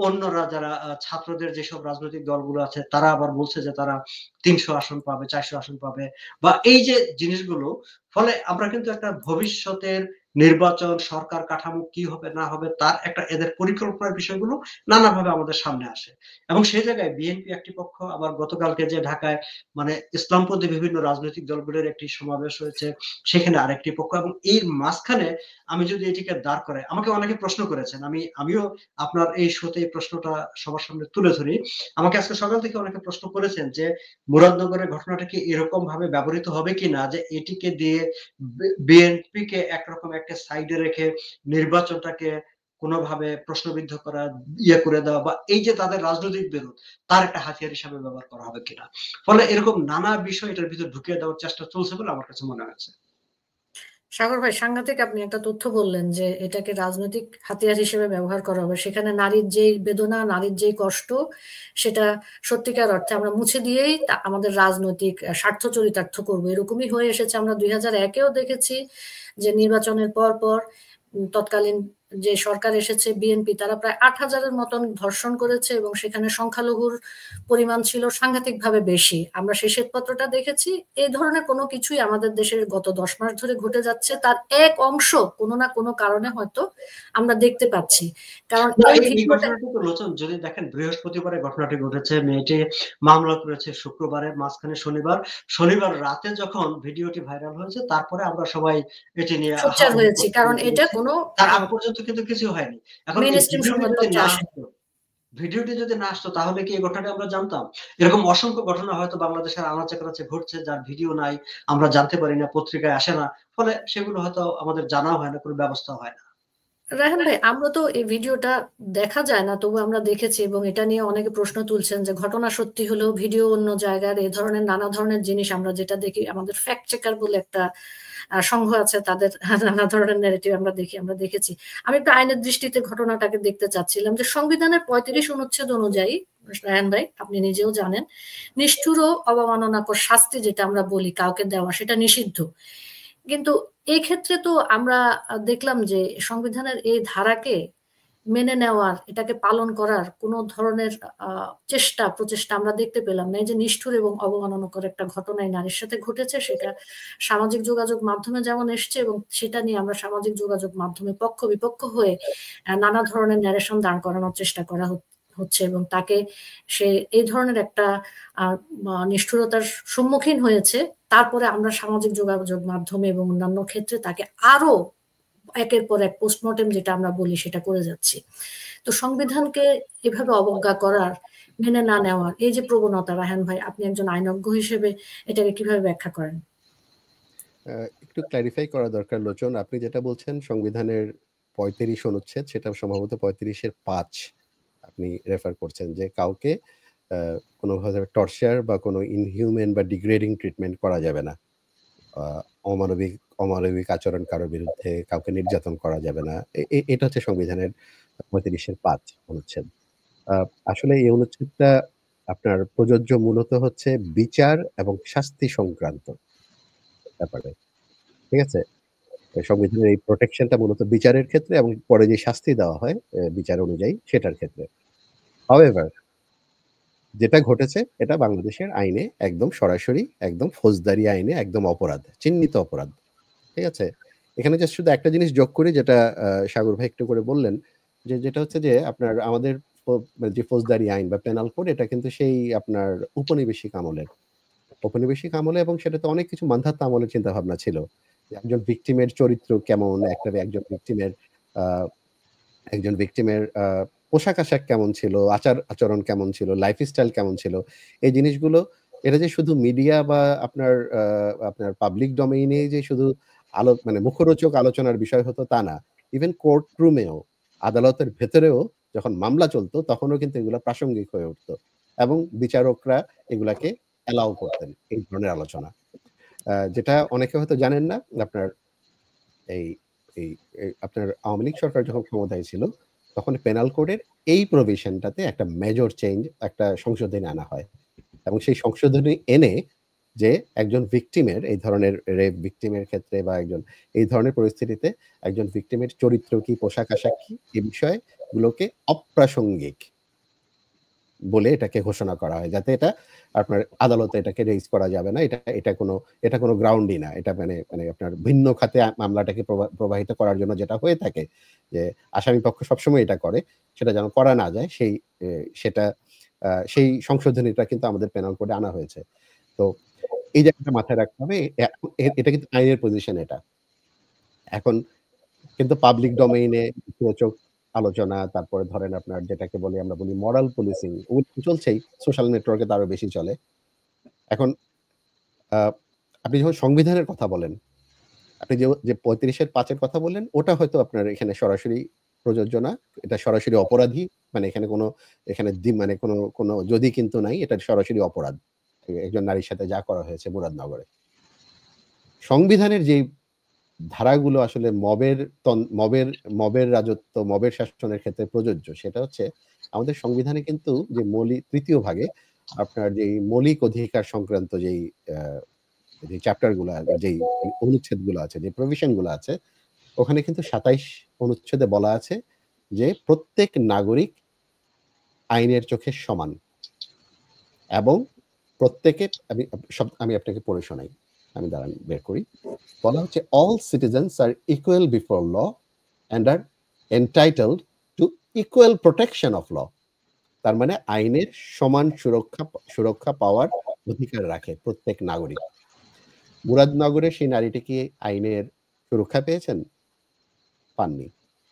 অন্যরা যারা ছাত্রদের যেসব রাজনৈতিক দলগুলো আছে তারা আবার বলছে যে তারা ৩০০ আসন পাবে, ৪০০ আসন পাবে, বা এই যে জিনিসগুলো, ফলে আমরা কিন্তু একটা ভবিষ্যতের নির্বাচন, সরকার কাঠামো কি হবে না হবে তার একটা এদের পরিকল্পনার বিষয়গুলো নানাভাবে আমাদের সামনে আসে। এবং সেই জায়গায় বিএনপি একটি পক্ষ, আবার গতকালকে যে ঢাকায় মানে ইসলামপন্থী বিভিন্ন রাজনৈতিক দলগুলোর একটি সমাবেশ হয়েছে, সেখানে আরেকটি পক্ষ, এবং এর মাঝখানে আমি যদি এটিকে দাঁড় করাই, আমাকে অনেকে প্রশ্ন করেছেন, আমিও আপনার এই শোতে এই প্রশ্নটা সবার সামনে তুলে ধরি। আমাকে আজকে সকাল থেকে অনেকে প্রশ্ন করেছেন যে মুরাদনগরের ঘটনাটা কি এরকম ভাবে ব্যবহৃত হবে কিনা যে এটিকে দিয়ে বিএনপি কে একরকম একটা সাইডে রেখে নির্বাচনটাকে কোনোভাবে প্রশ্নবিদ্ধ করা, করে দেওয়া, বা এই যে তাদের রাজনৈতিক বিরোধ তার একটা হাতিয়ার হিসাবে ব্যবহার করা হবে কিনা। ফলে এরকম নানা বিষয় এটার ভিতর ঢুকিয়ে দেওয়ার চেষ্টা চলছে বলে আমার কাছে মনে হয়েছে। সাগর ভাই, সাংঘাতিক আপনি একটা তথ্য বললেন যে এটাকে রাজনৈতিক হাতিয়ার হিসেবে ব্যবহার করা হবে। সেখানে নারীর যেই বেদনা, নারীর যেই কষ্ট, সেটা সত্যিকার অর্থে আমরা মুছে দিয়েই আমাদের রাজনৈতিক স্বার্থ চরিতার্থ করবো, এরকমই হয়ে এসেছে। আমরা 2001-এও দেখেছি যে নির্বাচনের পর পর তৎকালীন যে সরকার এসেছে বিএনপি, তারা প্রায় 8,000-এর মতন ধর্ষণ করেছে এবং সেখানে সংখ্যালঘুর পরিমাণ ছিল সাংঘাতিকভাবে বেশি। আমরা সেই শ্বেতপত্রটা দেখেছি। এই ধরনের কোনো কিছুই আমাদের দেশের গত 10 মাস ধরে ঘটে যাচ্ছে, তার এক অংশ কোনো না কোনো কারণে হয়তো আমরা দেখতে পাচ্ছি। কারণ এই ঘটনাটি তো লোচন, যদি দেখেন বৃহস্পতিবারে ঘটনাটি ঘটেছে, মেয়েটি মামলা করেছে শুক্রবারে, মাঝখানে শনিবার রাতে যখন ভিডিওটি ভাইরাল হয়েছে, তারপরে আমরা সবাই এটি নিয়ে সোচ্চার হয়েছি, কারণ এটা কোনো তার আগ পর্যন্ত কিন্তু কিছু হয়নি। এখন ভিডিওটি যদি না আসতো তাহলে কি এই ঘটনাটা আমরা জানতাম? এরকম অসংখ্য ঘটনা হয়তো বাংলাদেশের আনাচে কানাচে ঘটছে, যার ভিডিও নাই, আমরা জানতে পারি না, পত্রিকায় আসে না, ফলে সেগুলো হয়তো আমাদের জানাও হয় না, কোনো ব্যবস্থা হয় না। রায়হান ভাই, আমরা তো এই ভিডিওটা দেখা যায় না, তবু আমরা দেখেছি এবং এটা নিয়ে অনেকে প্রশ্ন তুলছেন যে ঘটনা সত্যি হলেও ভিডিও অন্য জায়গার, এই ধরনের নানা ধরনের জিনিস আমরা যেটা দেখি, আমাদের ফ্যাক্ট চেকার বলে একটা সংঘ আছে, তাদের নানা ধরনের ন্যারেটিভ আমরা দেখেছি। আমি একটু আইনের দৃষ্টিতে ঘটনাটাকে দেখতে চাচ্ছিলাম যে সংবিধানের 35 অনুচ্ছেদ অনুযায়ী, রায়হান ভাই আপনি নিজেও জানেন, নিষ্ঠুর ও অবমাননাকর শাস্তি যেটা আমরা বলি কাউকে দেওয়া, সেটা নিষিদ্ধ। কিন্তু এই ক্ষেত্রে তো আমরা দেখলাম যে সংবিধানের এই ধারাকে মেনে নেওয়ার, এটাকে পালন করার কোন ধরনের প্রচেষ্টা আমরা দেখতে পেলাম না। এই যে নিষ্ঠুর এবং অবমাননাকর একটা ঘটনায় নারীর সাথে ঘটেছে, সেটা সামাজিক যোগাযোগ মাধ্যমে যেমন এসছে, এবং সেটা নিয়ে আমরা সামাজিক যোগাযোগ মাধ্যমে পক্ষ বিপক্ষ হয়ে নানা ধরনের ন্যারেশন দাঁড় করানোর চেষ্টা করা হচ্ছে, এবং তাকে সে এই ধরনের একটা নিষ্ঠুরতার সম্মুখীন হয়েছে। তারপরে আমরা সামাজিক যোগাযোগ মাধ্যমে এবং অন্যান্য ক্ষেত্রে তাকে আরো একের পর এক পোস্টমর্টেম যেটা আমরা বলি সেটা করে যাচ্ছি। তো সংবিধানকে এভাবে অবজ্ঞা করার, মেনে না নেওয়ার এই যে প্রবণতা, রায়হান ভাই আপনি একজন আইনজ্ঞ হিসেবে এটাকে কিভাবে ব্যাখ্যা করেন? একটু ক্ল্যারিফাই করা দরকার লোচন, আপনি যেটা বলছেন সংবিধানের 35 অনুচ্ছেদ, সেটা সম্ভবত 35-এর 5 আপনি রেফার করছেন, যে কাউকে কোনোভাবে টর্চার বা কোনো ইনহিউম্যান বা ডিগ্রেডিং ট্রিটমেন্ট করা যাবে না, অমানবিক আচরণ কারোর বিরুদ্ধে কাউকে নির্যাতন করা যাবে না। এটা হচ্ছে সংবিধানের 35-এর 5 অনুচ্ছেদ। আসলে এই অনুচ্ছেদটা আপনার প্রযোজ্য মূলত হচ্ছে বিচার এবং শাস্তি সংক্রান্ত ব্যাপারে, ঠিক আছে? সংবিধানের এই প্রোটেকশনটা মূলত বিচারের ক্ষেত্রে, এবং পরে যে শাস্তি দেওয়া হয় বিচার অনুযায়ী সেটার ক্ষেত্রে। হাউএভার, যেটা ঘটেছে এটা বাংলাদেশের আইনে একদম সরাসরি, একদম ফৌজদারি আইনে একদম অপরাধ, চিহ্নিত অপরাধ, ঠিক আছে? এখানে জাস্ট শুধু একটা জিনিস যোগ করি, যেটা সাগর ভাই একটু করে বললেন, যেটা হচ্ছে যে আপনার আমাদের যে ফৌজদারি আইন বা পেনাল কোড, এটা কিন্তু সেই আপনার উপনিবেশিক আমলে, এবং সেটাতে অনেক কিছু মানধাত্তা আমলের চিন্তা ভাবনা ছিল। একজন ভিকটিমের চরিত্র কেমন, একজন ভিকটিমের পোশাক আশাক কেমন ছিল, আচরণ কেমন ছিল, লাইফস্টাইল কেমন ছিল, এই জিনিসগুলো, এটা যে শুধু মিডিয়া বা আপনার পাবলিক ডোমেইনে যে শুধু মানে মুখরোচক আলোচনার বিষয় হতো তা না, ইভেন কোর্ট রুমেও, আদালতের ভেতরেও যখন মামলা চলতো তখনও কিন্তু এগুলো প্রাসঙ্গিক হয়ে উঠতো, এবং বিচারকরা এগুলাকে অ্যালাউ করতেন এই ধরনের আলোচনা। যেটা অনেকে হয়তো জানেন না, আপনার এই এই আপনার আওয়ামী লীগ সরকার যখন ক্ষমতায় ছিল, তখন পেনাল কোডের এই প্রভিশনটাতে একটা মেজর চেঞ্জ, একটা সংশোধনী আনা হয়। এবং সেই সংশোধনী এনে যে একজন ভিকটিমের, এই ধরনের রেপ ভিকটিমের ক্ষেত্রে বা একজন এই ধরনের পরিস্থিতিতে একজন ভিকটিমের চরিত্র কি, পোশাক-আশাক কি, এই বিষয়গুলোকে অপ্রাসঙ্গিক বলে এটাকে ঘোষণা করা হয়। যাতে এটা আপনার আদালতে এটাকে রেইজ করা যাবে না। এটা কোনো গ্রাউন্ডই না। এটা মানে মানে আপনার ভিন্ন খাতে মামলাটাকে প্রবাহিত করার জন্য যেটা হয়ে থাকে যে আসামি পক্ষ সবসময় এটা করে, সেটা যেন করা না যায় সেই সংশোধনীটা কিন্তু আমাদের পেনাল কোডে আনা হয়েছে। তো এই জায়গাটা মাথায় রাখতে হবে। এটা কিন্তু আইনের পজিশন এটা। এখন কিন্তু পাবলিক ডোমেইনে ইতিবাচক আলোচনা, তারপরে ধরেন আপনার যেটাকে আমরা বলি মরাল পুলিশিং, ওগুলো চলছেই। সোশ্যাল নেটওয়ার্কে তো আরো বেশি চলে। এখন আ আপনি যখন সংবিধানের কথা বলেন, আপনি যে ৩৫ এর ৫ এর কথা বললেন, ওটা হয়তো আপনার এখানে সরাসরি প্রযোজ্য না। এটা সরাসরি অপরাধী। মানে এখানে মানে কোনো যদি কিন্তু নাই। এটা সরাসরি অপরাধ। একজন নারীর সাথে যা করা হয়েছে মুরাদনগরে। সংবিধানের যেই ধারাগুলো আসলে মবের রাজত্ব, মবের শাসনের ক্ষেত্রে প্রযোজ্য, সেটা হচ্ছে আমাদের সংবিধানে কিন্তু যে ৩য় ভাগে আপনার যেই মৌলিক অধিকার সংক্রান্ত যেই যে চ্যাপ্টার গুলা, যেই অনুচ্ছেদগুলো আছে, যে প্রভিশন গুলো আছে, ওখানে কিন্তু ২৭ অনুচ্ছেদে বলা আছে যে প্রত্যেক নাগরিক আইনের চোখে সমান এবং প্রত্যেকে আমি আপনাকে পড়ে শোনাই। আমি দাঁড়ান বের করি। বলা হচ্ছে all citizens are equal before law and are entitled to equal protection of law. তার মানে আইনের সমান সুরক্ষা পাওয়ার অধিকার রাখে প্রত্যেক নাগরিক। মুরাদনগরে সেই নারীটি কি আইনের সুরক্ষা পেয়েছেন? পাননি।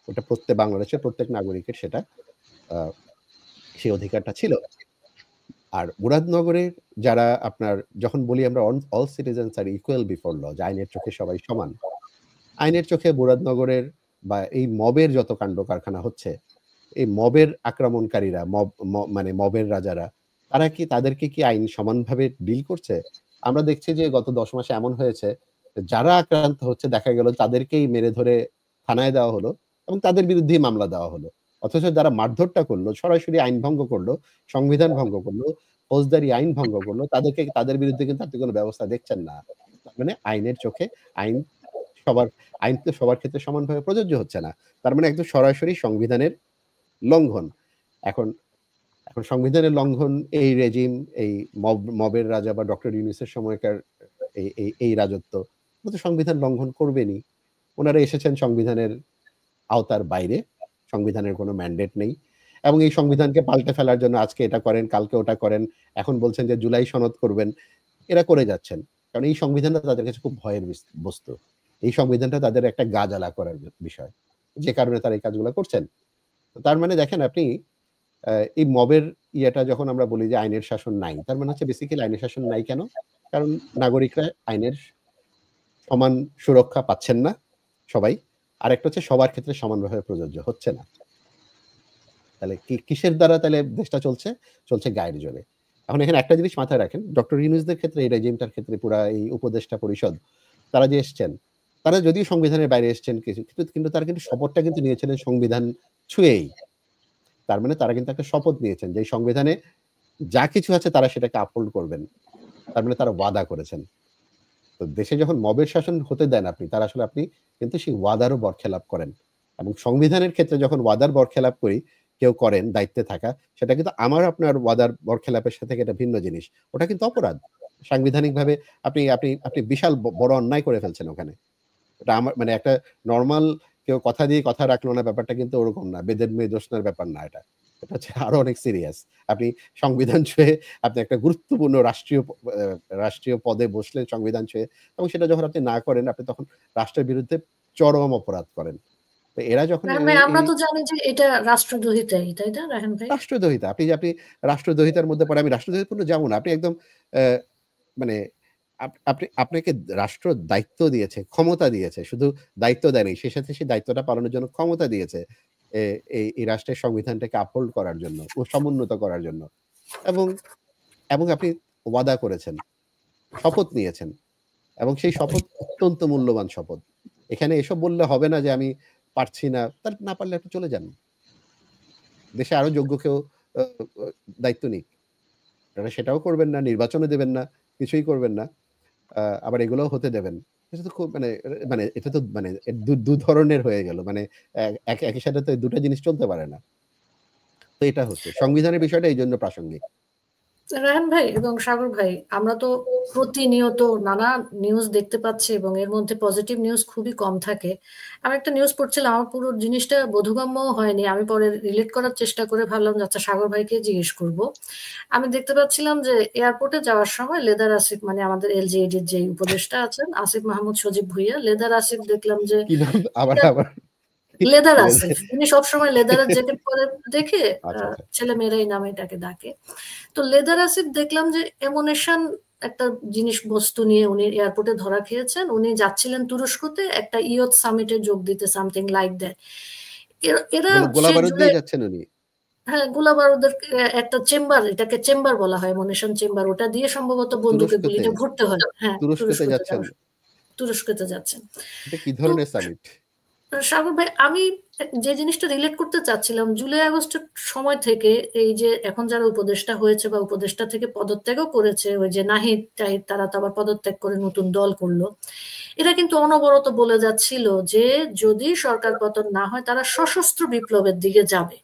ওটা বাংলাদেশের প্রত্যেক নাগরিকের সেটা সেই অধিকারটা ছিল। আর মুরাদনগরের যারা আপনার যখন বলি আমরা all citizens are equal before law, যে আইনের চোখে সবাই সমান। আইনের চোখে মুরাদনগরের বা এই মবের যত কাণ্ড কারখানা হচ্ছে, এই মবের আক্রমণকারীরা, মানে মবের রাজারা, তাদেরকে কি আইন সমানভাবে ডিল করছে? আমরা দেখছি যে গত ১০ মাসে এমন হয়েছে, যারা আক্রান্ত হচ্ছে দেখা গেল তাদেরকেই মেরে ধরে থানায় দেওয়া হলো এবং তাদের বিরুদ্ধেই মামলা দেওয়া হলো। অথচ যারা মারধরটা করলো, সরাসরি আইন ভঙ্গ করলো, সংবিধান ভঙ্গ করলো, ফৌজদারি আইন ভঙ্গ করলো, তাদের বিরুদ্ধে কিন্তু আপনি কোনো ব্যবস্থা দেখছেন না। তার মানে আইনের চোখে আইন তো সবার ক্ষেত্রে সমানভাবে প্রযোজ্য হচ্ছে না। তার মানে একদম সরাসরি সংবিধানের লঙ্ঘন। এখন সংবিধানের লঙ্ঘন, এই রেজিম, এই মবের রাজা বা ডক্টর ইউনূসের সময়কার এই রাজত্ব, ওরা তো সংবিধান লঙ্ঘন করবেনই। ওনারা এসেছেন সংবিধানের আওতার বাইরে। সংবিধানের কোনো ম্যান্ডেট নেই। এবং এই সংবিধানকে পাল্টে ফেলার জন্য আজকে এটা করেন, কালকে ওটা করেন। এখন বলছেন যে জুলাই সনদ করবেন। এরা করে যাচ্ছেন। কারণ এই সংবিধানটা তাদের কাছে খুব ভয়ের বস্তু। এই সংবিধানটা তাদের একটা গা জ্বালা করার বিষয়। যে কারণে তারা এই কাজগুলো করছেন। তার মানে দেখেন আপনি এই মবের ইয়েটা যখন আমরা বলি যে আইনের শাসন নাই, তার মানে হচ্ছে বেসিক্যালি আইনের শাসন নাই কেন? কারণ নাগরিকরা আইনের সমান সুরক্ষা পাচ্ছেন না সবাই। আরেকটা হচ্ছে সবার ক্ষেত্রে সমানভাবে প্রযোজ্য হচ্ছে না। তাহলে কিসের দ্বারা তাহলে দেশটা চলছে? চলছে গায়ের জোরে। এখন এখানে একটা জিনিস মাথায় রাখেন, ডক্টর ইউনূসদের ক্ষেত্রে, এই রেজিমটার ক্ষেত্রে, পুরা এই উপদেষ্টা পরিষদ, তারা যে এসছেন, তারা যদিও সংবিধানের বাইরে এসছেন কিন্তু তারা কিন্তু শপথটা কিন্তু নিয়েছিলেন সংবিধান ছুঁয়েই। তার মানে তারা কিন্তু একটা শপথ নিয়েছেন যে সংবিধানে যা কিছু আছে তারা সেটাকে আপহোল্ড করবেন। তার মানে তারা ওয়াদা করেছেন। তো দেশে যখন মবের শাসন হতে দেন আপনি কিন্তু সেই ওয়াদারও বরখেলাপ করেন। এবং সংবিধানের ক্ষেত্রে যখন ওয়াদার বরখেলাপ কেউ করেন দায়িত্বে থাকা, সেটা কিন্তু আপনার ওয়াদার বরখেলাপের সাথে এটা ভিন্ন জিনিস। ওটা কিন্তু অপরাধ। সাংবিধানিকভাবে আপনি আপনি আপনি বিশাল বড় অন্যায় করে ফেলছেন ওখানে। এটা মানে একটা নরমাল কেউ কথা দিয়ে কথা রাখলো না, ব্যাপারটা কিন্তু ওরকম না। বেদের মেয়ে জ্যোৎস্নার ব্যাপার না এটা। এটা হচ্ছে আরো অনেক সিরিয়াস। আপনি সংবিধান ছুঁয়ে আপনি একটা গুরুত্বপূর্ণ রাষ্ট্রীয় পদে বসলেন সংবিধান ছুঁয়ে, এবং সেটা যখন আপনি না করেন, আপনি তখন রাষ্ট্রের বিরুদ্ধে চরম অপরাধ করেন। তো এরা যখন আমরা তো জানি যে এটা রাষ্ট্রদ্রোহিতাই, তাই না রায়হান ভাই? রাষ্ট্রদ্রোহিতা, আপনি রাষ্ট্রদ্রোহিতার মধ্যে পড়ে, আমি রাষ্ট্রদ্রোহিতাপূর্ণ যাবো না। আপনি একদম মানে আপনাকে রাষ্ট্র দায়িত্ব দিয়েছে, ক্ষমতা দিয়েছে, শুধু দায়িত্ব দেয়নি, সে সাথে সেই দায়িত্বটা পালনের জন্য ক্ষমতা দিয়েছে এই রাষ্ট্রের সংবিধানটাকে আপহোল্ড করার জন্য ও সমুন্নত করার জন্য। এবং আপনি ওয়াদা করেছেন, শপথ নিয়েছেন, এবং সেই শপথ অত্যন্ত মূল্যবান শপথ। এখানে এসব বললে হবে না যে আমি পারছি না, তার না পারলে একটু চলে যান। দেশে আরো যোগ্য কেউ দায়িত্ব নিক। আপনারা সেটাও করবেন না, নির্বাচনে দেবেন না, কিছুই করবেন না। আবার এগুলোও হতে দেবেন। এটা তো খুব মানে এটা তো মানে দু ধরনের হয়ে গেল। মানে একই সাথে তো দুটা জিনিস চলতে পারে না। তো এটা হচ্ছে সংবিধানের বিষয়টা এই জন্য প্রাসঙ্গিক। রায়হান ভাই এবং সাগর ভাই, আমরা তো প্রতিনিয়ত নানা নিউজ দেখতে পাচ্ছি এবং এর মধ্যে পজিটিভ নিউজ খুবই কম থাকে। আমি একটা নিউজ পড়ছিলাম, আমার পুরো জিনিসটা বোধগম্য হয়নি, আমি পরে রিলেট করার চেষ্টা করে ভাবলাম যে আচ্ছা সাগর ভাইকে জিজ্ঞেস করব। আমি দেখতে পাচ্ছিলাম যে এয়ারপোর্টে যাওয়ার সময় লেদার আসিফ, মানে আমাদের এলজিইডির যে উপদেষ্টা আছেন আসিফ মাহমুদ সজীব ভুইয়া, লেদার আসিফ দেখলাম যে কি নাম আবার আবার লেদার আসিফ, উনি সবসময় লেদারের জ্যাকেট পরে দেখে আচ্ছা। ছেলে মেয়েরা এই নামে এটাকে ডাকে। তো লেদার আসিফ দেখলাম যে এমোনেশন একটা জিনিস বস্তু নিয়ে উনি এয়ারপোর্টে ধরা খেয়েছেন। উনি যাচ্ছিলেন তুরস্কতে একটা ইয়ত সামিটে যোগ দিতে, সামথিং লাইক দ্যাট। এরা গোলা বারুদ দিয়ে যাচ্ছেন উনি। হ্যাঁ, গোলা বারুদের একটা চেম্বার, এটাকে চেম্বার বলা হয়, এমোনেশন চেম্বার, ওটা দিয়ে সম্ভবত বন্দুকের গুলিটা ভরতে হয়। হ্যাঁ, তুরস্কতে যাচ্ছেন। তুরস্কতে যাচ্ছেন। এটা কি ধরনের সামিট? সাগর ভাই, আমি যে জিনিসটা রিলেট করতে চাচ্ছিলাম, জুলাই আগস্টের সময় থেকে এই যে এখন যারা উপদেষ্টা হয়েছে বা উপদেষ্টা থেকে পদত্যাগও করেছে, ওই যে নাহিদ টাহিদ, তারা তো আবার পদত্যাগ করে নতুন দল করলো, এরা কিন্তু অনবরত বলে যাচ্ছিল যে যদি সরকার পতন না হয় তারা সশস্ত্র বিপ্লবের দিকে যাবে।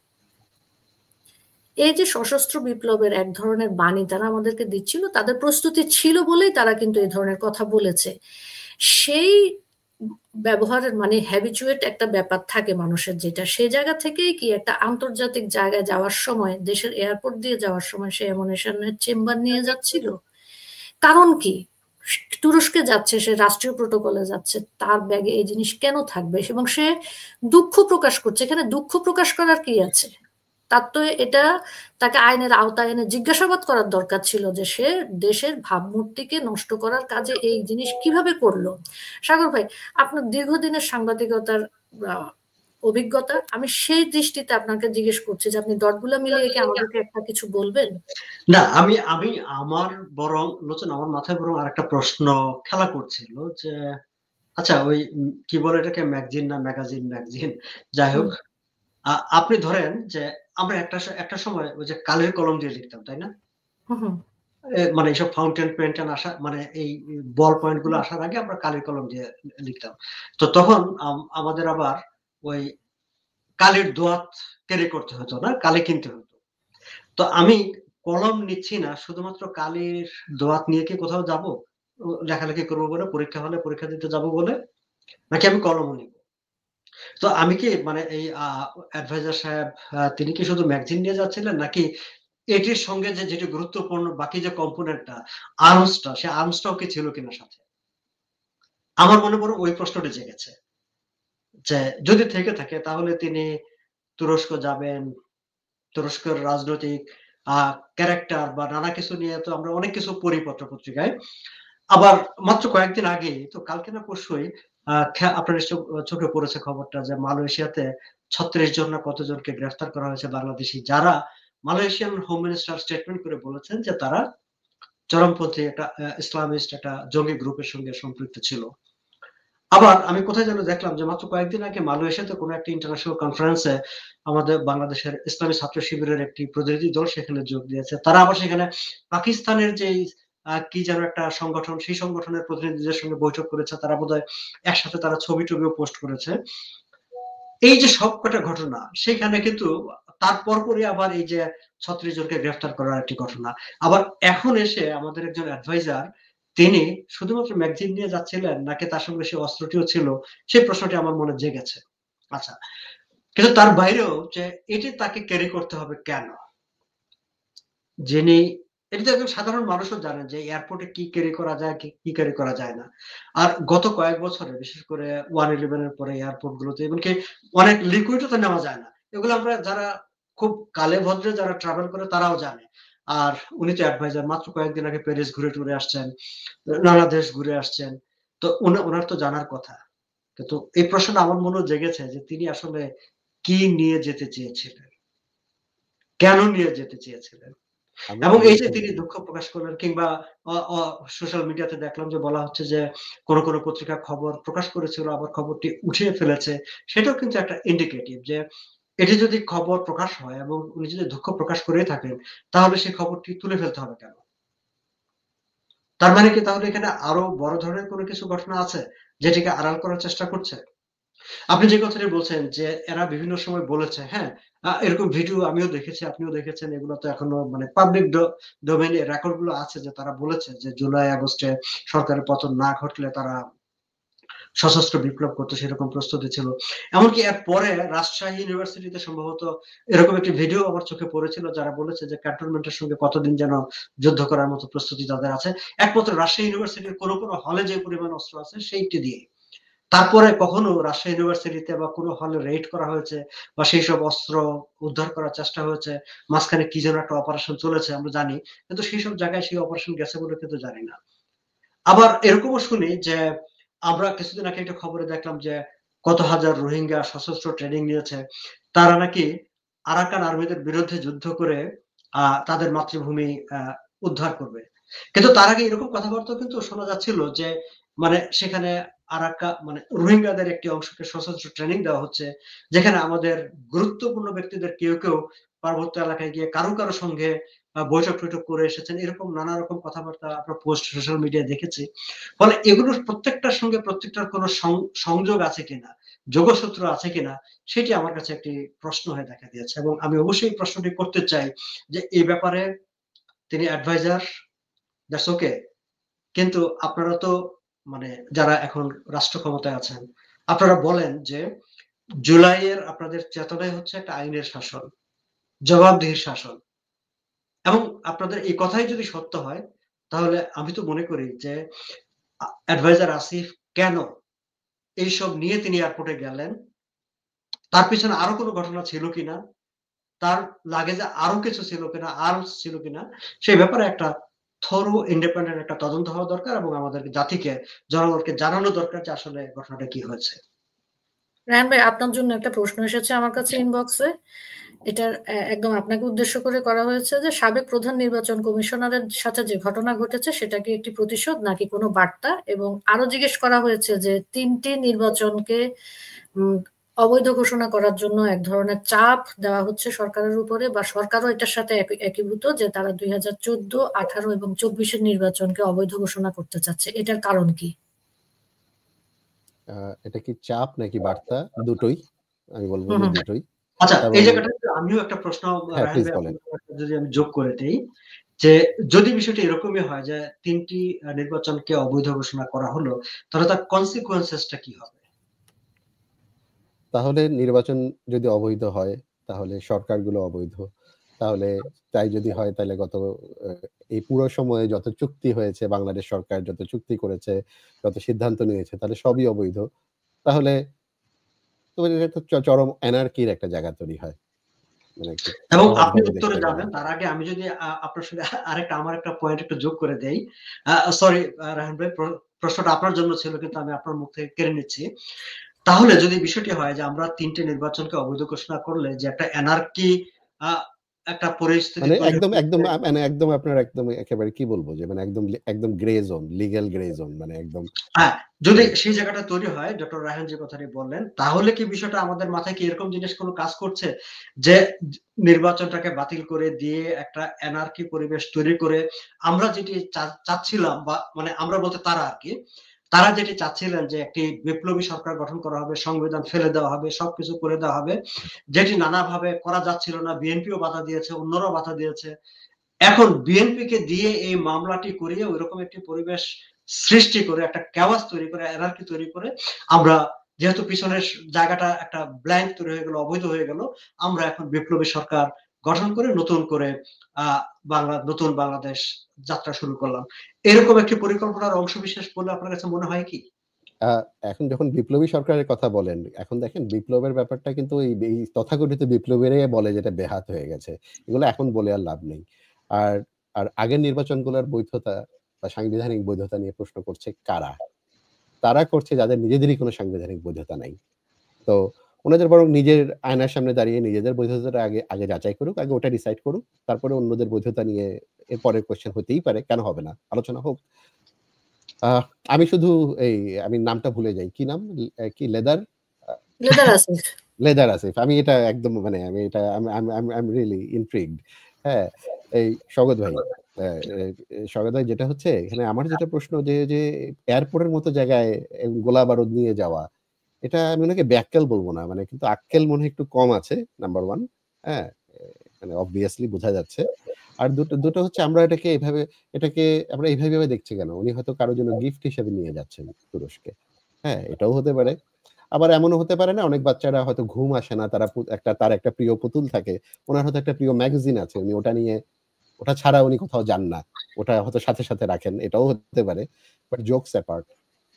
এই যে সশস্ত্র বিপ্লবের এক ধরনের বাণী তারা আমাদেরকে দিচ্ছিল, তাদের প্রস্তুতি ছিল বলেই তারা কিন্তু এই ধরনের কথা বলেছে। সেই ব্যবহারের মানে হ্যাবিচুয়েট একটা ব্যাপার থাকে মানুষের, যেটা সেই জায়গা থেকেই কি একটা আন্তর্জাতিক জায়গায় যাওয়ার সময়, দেশের এয়ারপোর্ট দিয়ে যাওয়ার সময় সে এমোনেশনের চেম্বার নিয়ে যাচ্ছিল। কারণ কি? তুরস্কে যাচ্ছে, সে রাষ্ট্রীয় প্রোটোকলে যাচ্ছে, তার ব্যাগে এই জিনিস কেন থাকবে? এবং সে দুঃখ প্রকাশ করছে। এখানে দুঃখ প্রকাশ করার কি আছে? তার তো এটা তাকে আইনের আওতায় এনে জিজ্ঞাসাবাদ করার দরকার ছিল যে সে দেশের ভাবমূর্তিকে নষ্ট করার কাজে এই জিনিস কিভাবে করলো। সাগর ভাই, আপনার দীর্ঘদিনের সাংবাদিকতার অভিজ্ঞতা, আমি সেই দৃষ্টিতে আপনাকে জিজ্ঞেস করছি যে আপনি ডটগুলো মিলিয়ে কি আমাদেরকে একটা কিছু বলবেন? না, আমি আমি আমার বরং লোচন, আমার মাথায় বরং আরেকটা প্রশ্ন খেলা করছিল যে আচ্ছা ওই কি বলে এটাকে, ম্যাগাজিন না ম্যাগাজিন, যাই হোক, আপনি ধরেন যে আমরা একটা সময় ওই যে কালির কলম দিয়ে লিখতাম, তাই না? মানে এইসব ফাউন্টেন পেন আসা, মানে এই বল পয়েন্ট গুলো আসার আগে আমরা কালির কলম দিয়ে লিখতাম। তো তখন আমাদের আবার ওই কালির দোয়াত ক্যারি করতে হতো না, কালি কিনতে হতো। তো আমি কলম নিচ্ছি না শুধুমাত্র কালির দোয়াত নিয়ে কি কোথাও যাব লেখালেখি করবো বলে, পরীক্ষা হলে পরীক্ষা দিতে যাব বলে, নাকি আমি কলমও নিব? তো আমি কি মানে এই অ্যাডভাইজার সাহেব তিনি কি শুধু ম্যাগাজিন নিয়ে যাচ্ছিলেন, নাকি এটির সঙ্গে যে যেটি গুরুত্বপূর্ণ বাকি যে কম্পোনেন্টটা, আর্মসটা, সে আর্মসটাও কি ছিল কিনা সাথে? আমার মনে পড়ে ওই প্রশ্নটি জেগেছে যে যদি থেকে থাকে তাহলে তিনি তুরস্ক যাবেন, তুরস্কের রাজনৈতিক ক্যারেক্টার বা নানা কিছু নিয়ে তো আমরা অনেক কিছু পড়ি পত্রিকায়। আবার মাত্র কয়েকদিন আগে তো, কালকে না পরশুই আপনার চোখে পড়েছে খবরটা যে মালয়েশিয়াতে 36 জন না কতজনকে গ্রেফতার করা হয়েছে বাংলাদেশি, যারা মালয়েশিয়ান হোম মিনিস্টার স্টেটমেন্ট করে বলেছেন যে তারা চরমপন্থী একটা ইসলামিস্ট একটা জঙ্গি গ্রুপের সঙ্গে সম্পৃক্ত ছিল। আবার আমি কোথায় যেন দেখলাম যে মাত্র কয়েকদিন আগে মালয়েশিয়াতে কোনো একটা ইন্টারন্যাশনাল কনফারেন্সে আমাদের বাংলাদেশের ইসলামী ছাত্র শিবিরের একটি প্রতিনিধি দল সেখানে যোগ দিয়েছে। তারা আবার সেখানে পাকিস্তানের যে কি যেন একটা সংগঠন, সেই সংগঠনের প্রতিনিধিদের সঙ্গে বৈঠক করেছে। তারা বোধহয় একসাথে তারা ছবি-টবিও পোস্ট করেছে। এই যে সবকটা ঘটনা, সেখানে কিন্তু তার পরপরই আবার এই যে 36 জনকে গ্রেফতার করার একটি ঘটনা। আবার এখন এসে আমাদের একজন অ্যাডভাইজার, তিনি শুধুমাত্র ম্যাগাজিন নিয়ে যাচ্ছিলেন নাকি তার সঙ্গে সে অস্ত্রটিও ছিল, সেই প্রশ্নটি আমার মনে জেগেছে। আচ্ছা, কিন্তু তার বাইরেও যে এটি তাকে ক্যারি করতে হবে কেন? যিনি, এটা তো একজন সাধারণ মানুষও জানেন যে এয়ারপোর্টে কি ক্যারি করা যায়, কি ক্যারি করা যায় না। আর গত কয়েক বছরে বিশেষ করে 111 এর পরে এয়ারপোর্ট গুলোতে এমনকি অনেক লিকুইডও তো নেওয়া যায় না। এগুলো আমরা যারা খুব কালে ভদ্রে যারা ট্রাভেল করে তারাও জানে। আর উনি তো অ্যাডভাইজার, মাত্র কয়েকদিন আগে প্যারিস ঘুরে টুরে আসছেন, নানা দেশ ঘুরে আসছেন। তো ওনার তো জানার কথা। কিন্তু এই প্রশ্নটা আমার মনেও জেগেছে যে তিনি আসলে কি নিয়ে যেতে চেয়েছিলেন? কেন নিয়ে যেতে চেয়েছিলেন? এবং এই যে তিনি দুঃখ প্রকাশ করলেন, কিংবা সোশ্যাল মিডিয়াতে দেখলাম যে বলা হচ্ছে যে কোন কোন পত্রিকা খবর প্রকাশ করেছিল আবার খবরটি উঠিয়ে ফেলেছে, সেটাও কিন্তু একটা ইন্ডিকেটিভ যে এটি যদি খবর প্রকাশ হয় এবং উনি যদি দুঃখ প্রকাশ করে থাকেন, তাহলে সেই খবরটি তুলে ফেলতে হবে কেন? তার মানে কি তাহলে এখানে আরো বড় ধরনের কোনো কিছু ঘটনা আছে যেটিকে আড়াল করার চেষ্টা করছে? আপনি যে কথাটি বলছেন যে এরা বিভিন্ন সময় বলেছে, হ্যাঁ, এরকম ভিডিও আমিও দেখেছি, আপনিও দেখেছেন, এগুলো তো এখনো মানে পাবলিক ডোমেইনে রেকর্ড গুলো আছে যে তারা বলেছে যে জুলাই আগস্টে সরকারের পতন না ঘটলে তারা সশস্ত্র বিপ্লব করতে সেরকম প্রস্তুতি ছিল। এমনকি এর পরে রাজশাহী ইউনিভার্সিটিতে সম্ভবত এরকম একটি ভিডিও আমার চোখে পড়েছিল, যারা বলেছে যে ক্যান্টনমেন্টের সঙ্গে কতদিন যেন যুদ্ধ করার মতো প্রস্তুতি তাদের আছে, একমাত্র রাজশাহী ইউনিভার্সিটির কোনো কোনো হলে যে পরিমাণ অস্ত্র আছে সেইটি দিয়ে। তারপরে কখনো রাজশাহী ইউনিভার্সিটিতে বা কোনো হলে রেড করা হয়েছে বা সেই সব অস্ত্র উদ্ধার করার চেষ্টা হয়েছে, মাঝখানে কি যেন একটা অপারেশন চলেছে আমরা জানি, কিন্তু সেই সব জায়গায় সেই অপারেশন গেছে বলে কিন্তু জানি না। আবার এরকমও শুনি যে আমরা কিছুদিন আগে একটা খবরে দেখলাম যে কত হাজার রোহিঙ্গা সশস্ত্র ট্রেনিং নিয়েছে, তারা নাকি আরাকান আর্মিদের বিরুদ্ধে যুদ্ধ করে তাদের মাতৃভূমি উদ্ধার করবে। কিন্তু তার আগে এরকম কথাবার্তা কিন্তু শোনা যাচ্ছিল যে মানে সেখানে মানে রোহিঙ্গাদের একটি অংশকে সশস্ত্র ট্রেনিং দেওয়া হচ্ছে, যেখানে আমাদের গুরুত্বপূর্ণ ব্যক্তিদের কেউ কেউ পার্বত্য এলাকায় গিয়ে কারো কারো সঙ্গে বৈঠক টৈঠক করে এসেছেন, এরকম নানা রকম কথাবার্তা আমরা পোস্ট সোশ্যাল মিডিয়ায় দেখেছি। ফলে এগুলোর প্রত্যেকটার সঙ্গে প্রত্যেকটার কোনো সংযোগ আছে কিনা, যোগসূত্র আছে কিনা, সেটি আমার কাছে একটি প্রশ্ন হয়ে দেখা দিয়েছে। এবং আমি অবশ্যই প্রশ্নটি করতে চাই যে এই ব্যাপারে তিনি অ্যাডভাইজার, দ্যাটস ওকে, কিন্তু আপনারা তো মানে যারা এখন রাষ্ট্র ক্ষমতায় আছেন, আপনারা বলেন যে জুলাইয়ের আপনাদের চেতনায় হচ্ছে একটা আইনের শাসন, জবাবদিহির শাসন, এবং আপনাদের এই কথাই যদি সত্য হয়, তাহলে আমি তো মনে করি যে অ্যাডভাইজার আসিফ কেন এইসব নিয়ে তিনি এয়ারপোর্টে গেলেন, তার পিছনে আরো কোনো ঘটনা ছিল কিনা, তার লাগেজে আরো কিছু ছিল কিনা, আর্মস ছিল কিনা, সেই ব্যাপারে একটা থরো ইন্ডিপেন্ডেন্ট একটা তদন্ত হওয়া দরকার, এবং আমাদের জাতিকে, জনগণকে জানানো দরকার যে আসলে ঘটনাটা কি হয়েছে। রায়হান ভাই, আপনার জন্য একটা প্রশ্ন এসেছে আমার কাছে ইনবক্সে। এটার একদম আপনাকে উদ্দেশ্য করে করা হয়েছে যে সাবেক প্রধান নির্বাচন কমিশনারের সাথে যে ঘটনা ঘটেছে সেটা কি একটি প্রতিশোধ নাকি কোনো বার্তা, এবং আরো জিজ্ঞেস করা হয়েছে যে 3টি নির্বাচনকে অবৈধ ঘোষণা করার জন্য এক ধরনের চাপ দেওয়া হচ্ছে সরকারের উপরে, বা সরকারও এটার সাথে একীভূত যে তারা 2014, 18 এবং 24-এর নির্বাচনকে অবৈধ ঘোষণা করতে চাচ্ছে। এটার কারণ কি? এটা কি চাপ নাকি বার্তা? দুটোই, আমি বলবো যে দুটোই। আচ্ছা, এই জায়গাটা আমিও একটা প্রশ্ন যদি আমি যোগ করে দেই, যে যদি বিষয়টা এরকমই হয় যে 3টি নির্বাচনকে অবৈধ ঘোষণা করা হলো, তাহলে তার কনসিকুয়েন্সেসটা কি হবে? তাহলে নির্বাচন যদি অবৈধ হয় তাহলে সরকারগুলো অবৈধ। তাহলে তাই যদি হয় তাহলে এই পুরো সময়ে যত চুক্তি হয়েছে, বাংলাদেশ সরকার যত চুক্তি করেছে, যত সিদ্ধান্ত নিয়েছে, তাহলে সবই অবৈধ। তাহলে এটা তো চরম অ্যানার্কির একটা জায়গা তৈরি হয়। এবং আপনি উত্তরে যাবেন তার আগে আমি যদি আপনার সঙ্গে আমার একটা পয়েন্ট একটু যোগ করে দেই। সরি রায়হান ভাই, প্রশ্নটা আপনার জন্য ছিল কিন্তু আমি আপনার মুখ থেকে কেড়ে নিচ্ছি। তাহলে যদি বিষয়টি হয় যে আমরা 3টে নির্বাচনকে অবৈধ ঘোষণা করলে যে একটা অ্যানার্কি একটা পরিস্থিতি একদম আপনার একদম একেবারে কি বলবো যে একদম grey zone, legal grey zone, একদম। হ্যাঁ, যদি সেই জায়গাটা তৈরি হয়, ডক্টর রায়হান যে কথাটি বললেন, তাহলে কি বিষয়টা আমাদের মাথায় কি এরকম জিনিস কোনো কাজ করছে যে নির্বাচনটাকে বাতিল করে দিয়ে একটা অ্যানার্কি পরিবেশ তৈরি করে আমরা যেটি চাচ্ছিলাম, বা আমরা বলতে তারা যেটি চাচ্ছিলেন যে একটি বিপ্লবী সরকার গঠন করা হবে, সংবিধান ফেলে দেওয়া হবে, সবকিছু করে দেওয়া হবে, যেটি নানাভাবে করা যাচ্ছিল না, বিএনপিও বাধা দিয়েছে, অন্যরাও বাধা দিয়েছে। এখন বিএনপি কে দিয়ে এই মামলাটি করিয়ে ওইরকম একটি পরিবেশ সৃষ্টি করে, একটা ক্যাওয়াস তৈরি করে, এনার্কি তৈরি করে, আমরা যেহেতু পিছনের জায়গাটা একটা ব্ল্যাঙ্ক তৈরি হয়ে গেল, অবৈধ হয়ে গেল, আমরা এখন বিপ্লবী সরকার গঠন করে নতুন করে নতুন বাংলাদেশ যাত্রা শুরু করলাম, এরকম একটি পরিকল্পনার অংশ বিশেষ বলে আপনার কাছে মনে হয় কি? এখন যখন বিপ্লবী সরকারের কথা বলেন, এখন দেখেন বিপ্লবের ব্যাপারটা কিন্তু এই তথাকথিত বিপ্লবেরই বলে যেটা বেহাত হয়ে গেছে, এগুলো এখন বলে আর লাভ নেই। আর আগের নির্বাচনগুলোর বৈধতা বা সাংবিধানিক বৈধতা নিয়ে প্রশ্ন করছে কারা? তারা করছে যাদের নিজেদেরই কোনো সাংবিধানিক বৈধতা নাই। তো ওনাদের বরং নিজের আয়নার সামনে দাঁড়িয়ে নিজেদের বৈধতাটা আগে আগে যাচাই করুক, আগে ওটা ডিসাইড করুক, তারপরে অন্যদের বৈধতা নিয়ে এর পরের কোয়েশ্চেন হতেই পারে, কেন হবে না? আলোচনা হোক। আহ আমি শুধু এই আমি নামটা ভুলে যাই। কি নাম? কি leather? Leather Asif. Leather Asif. আমি এটা একদম মানে আমি এটা I'm really intrigued হ্যাঁ, এই স্বাগত ভাই। স্বাগত ভাই যেটা হচ্ছে এখানে আমার যেটা প্রশ্ন যে এয়ারপোর্টের মতো জায়গায় গোলা-বারুদ নিয়ে যাওয়া, এটা আমি ওনাকে ব্যাক্কেল বলব না। মানে কিন্তু আক্কেল মনে হয় একটু কম আছে, নাম্বার 1 হ্যাঁ? মানে obviously বোঝা যাচ্ছে। আর দুটো হচ্ছে আমরা এটাকে আমরা এইভাবে দেখছি কেন? উনি হয়তো কারো জন্য গিফট হিসেবে নিয়ে যাচ্ছেন তুরস্কে। হ্যাঁ, এটাও হতে পারে। আবার এমনও হতে পারে না অনেক বাচ্চারা হয়তো ঘুম আসে না। তার একটা প্রিয় পুতুল থাকে। উনার হয়তো একটা প্রিয় ম্যাগাজিন আছে। উনি ওটা ছাড়া উনি কোথাও যান না। ওটা হয়তো সাথে রাখেন। এটাও হতে পারে। বাট জোকস অ্যাপার্ট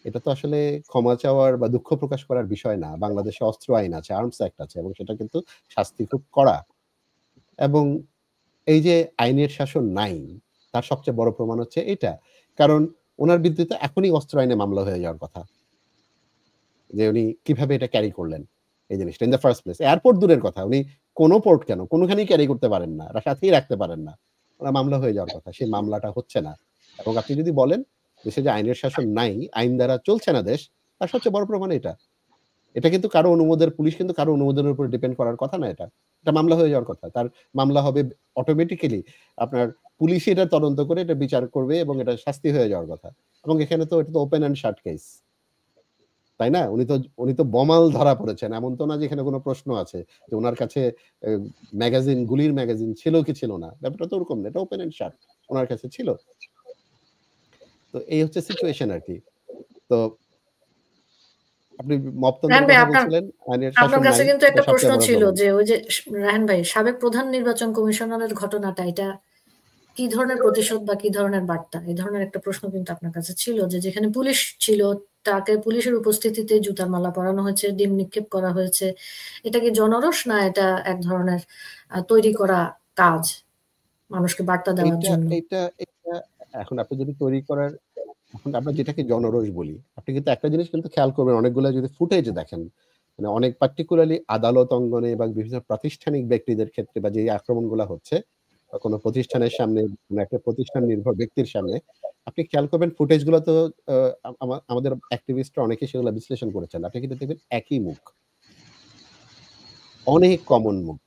এটা তো আসলে ক্ষমা চাওয়ার বা দুঃখ প্রকাশ করার বিষয় না। বাংলাদেশে অস্ত্র আইন আছে, আর্মস অ্যাক্ট আছে এবং সেটা কিন্তু শাস্তি খুব কড়া। এবং এই যে আইনের শাসন নাই, তার সবচেয়ে বড় প্রমাণ হচ্ছে এটা। কারণ উনার বিরুদ্ধে তো এখনই অস্ত্র আইনে মামলা হয়ে যাওয়ার কথা। যে উনি কিভাবে এটা ক্যারি করলেন এই জিনিসটা in the first place. Airport দূরের কথা। উনি কোন পোর্ট কেন? কোনখানেই ক্যারি করতে পারেন না। সাথেই রাখতে পারেন না। উনার মামলা হয়ে যাওয়ার কথা। সেই মামলাটা হচ্ছে না। এবং আপনি যদি বলেন দেশে যে আইনের শাসন নাই, আইন দ্বারা চলছে না দেশ, তার সবচেয়ে বড় প্রমাণ এটা। এটা কিন্তু পুলিশ কিন্তু কারো অনুমোদনের উপর ডিপেন্ড করার কথা না এটা। এটা মামলা হয়ে যাওয়ার কথা। তার মামলা হবে অটোমেটিক্যালি আপনার পুলিশই এটা তদন্ত করে এটা বিচার করবে এবং এটা শাস্তি হয়ে যাওয়ার কথা। এবং এখানে তো এটা তো ওপেন অ্যান্ড শাট কেস। তাই না? উনি তো বমাল ধরা পড়েছেন। এমন তো না যে এখানে কোন প্রশ্ন আছে যে উনার কাছে এ গুলির ম্যাগাজিন ছিল কি ছিল না? ব্যাপারটা তো ওরকম না। এটা ওপেন অ্যান্ড শাট। উনার কাছে ছিল। তো এই হচ্ছে সিচুয়েশন আরকি। তো আপনি রায়হান মপতন্ত্রের ভাই, কথা বলছিলেন, আইনের আপনার শাসন কাছে নাই। কিন্তু এটা একটা প্রশ্ন সবচেয়ে বড় ছিল প্রমাণ। যে ওই যে রায়হান ভাই, সাবেক প্রধান নির্বাচন কমিশনারের ঘটনাটা, এটা কি ধরনের প্রতিশোধ বা কি ধরনের বার্তা, এই ধরনের একটা প্রশ্ন কিন্তু আপনার কাছে ছিল যে যেখানে পুলিশ ছিল তাকে পুলিশের উপস্থিতিতে জুতার মালা পরানো হয়েছে, ডিম নিক্ষেপ করা হয়েছে। এটা কি জনরোষ, না এটা এক ধরনের তৈরি করা কাজ মানুষকে বার্তা দেওয়ার এইটা জন্য? এইটা এইটা এখন আপনি যদি তৈরি করার এখন আমরা যেটাকে জনরোষ বলি, আপনি কিন্তু একটা জিনিস কিন্তু খেয়াল করবেন অনেকগুলা যদি ফুটেজ দেখেন, মানে অনেক পার্টিকুলারলি আদালত অঙ্গনে বা বিভিন্ন প্রাতিষ্ঠানিক ব্যক্তিদের ক্ষেত্রে বা যে আক্রমণগুলা হচ্ছে, বা কোনো প্রতিষ্ঠানের সামনে, কোনো একটা প্রতিষ্ঠান নির্ভর ব্যক্তির সামনে, আপনি খেয়াল করবেন ফুটেজ গুলো তো আ আমাদের অ্যাক্টিভিস্টরা অনেকেই সেগুলো বিশ্লেষণ করেছেন। আপনি কিন্তু দেখবেন একই মুখ। অনেক কমন মুখ।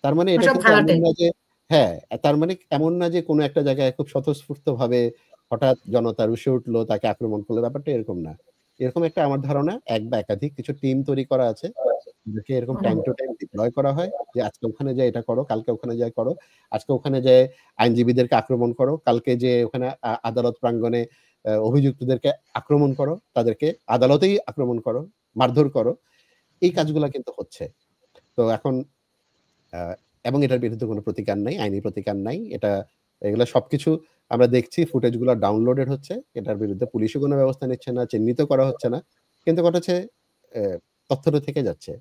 তার মানে এটা সব কিন্তু এমন ভাড়াটে। না যে হ্যাঁ, তার মানে এমন না যে কোনো একটা জায়গায় খুব স্বতঃস্ফূর্তভাবে হঠাৎ জনতা রুশে উঠলো, তাকে আক্রমণ করলো, ব্যাপারটা এরকম না। এরকম একটা আমার ধারণা এক বা একাধিক কিছু টিম তৈরি করা আছে। যাদেরকে এরকম টাইম টু টাইম ডিপ্লয় করা হয় যে আজকে ওখানে যেয়ে এটা করো, কালকে ওখানে যেয়ে করো। আজকে ওখানে যেয়ে আইনজীবীদেরকে আক্রমণ করো, কালকে যেয়ে ওখানে আদালত প্রাঙ্গণে অভিযুক্তদেরকে আক্রমণ করো, তাদেরকে আদালতেই আক্রমণ করো, মারধর করো। এই কাজগুলা কিন্তু হচ্ছে। তো এখন আ এবং এটার বিরুদ্ধে কোনো প্রতিকার নাই, আইনি প্রতিকার নাই। এগুলা সবকিছু আমরা দেখছি ফুটেজ গুলা ডাউনলোডেড হচ্ছে। এটার বিরুদ্ধে পুলিশও কোনো ব্যবস্থা নিচ্ছে না, চিহ্নিত করা হচ্ছে না। কিন্তু কথা হচ্ছে অ্যা তথ্যটা থেকে যাচ্ছে।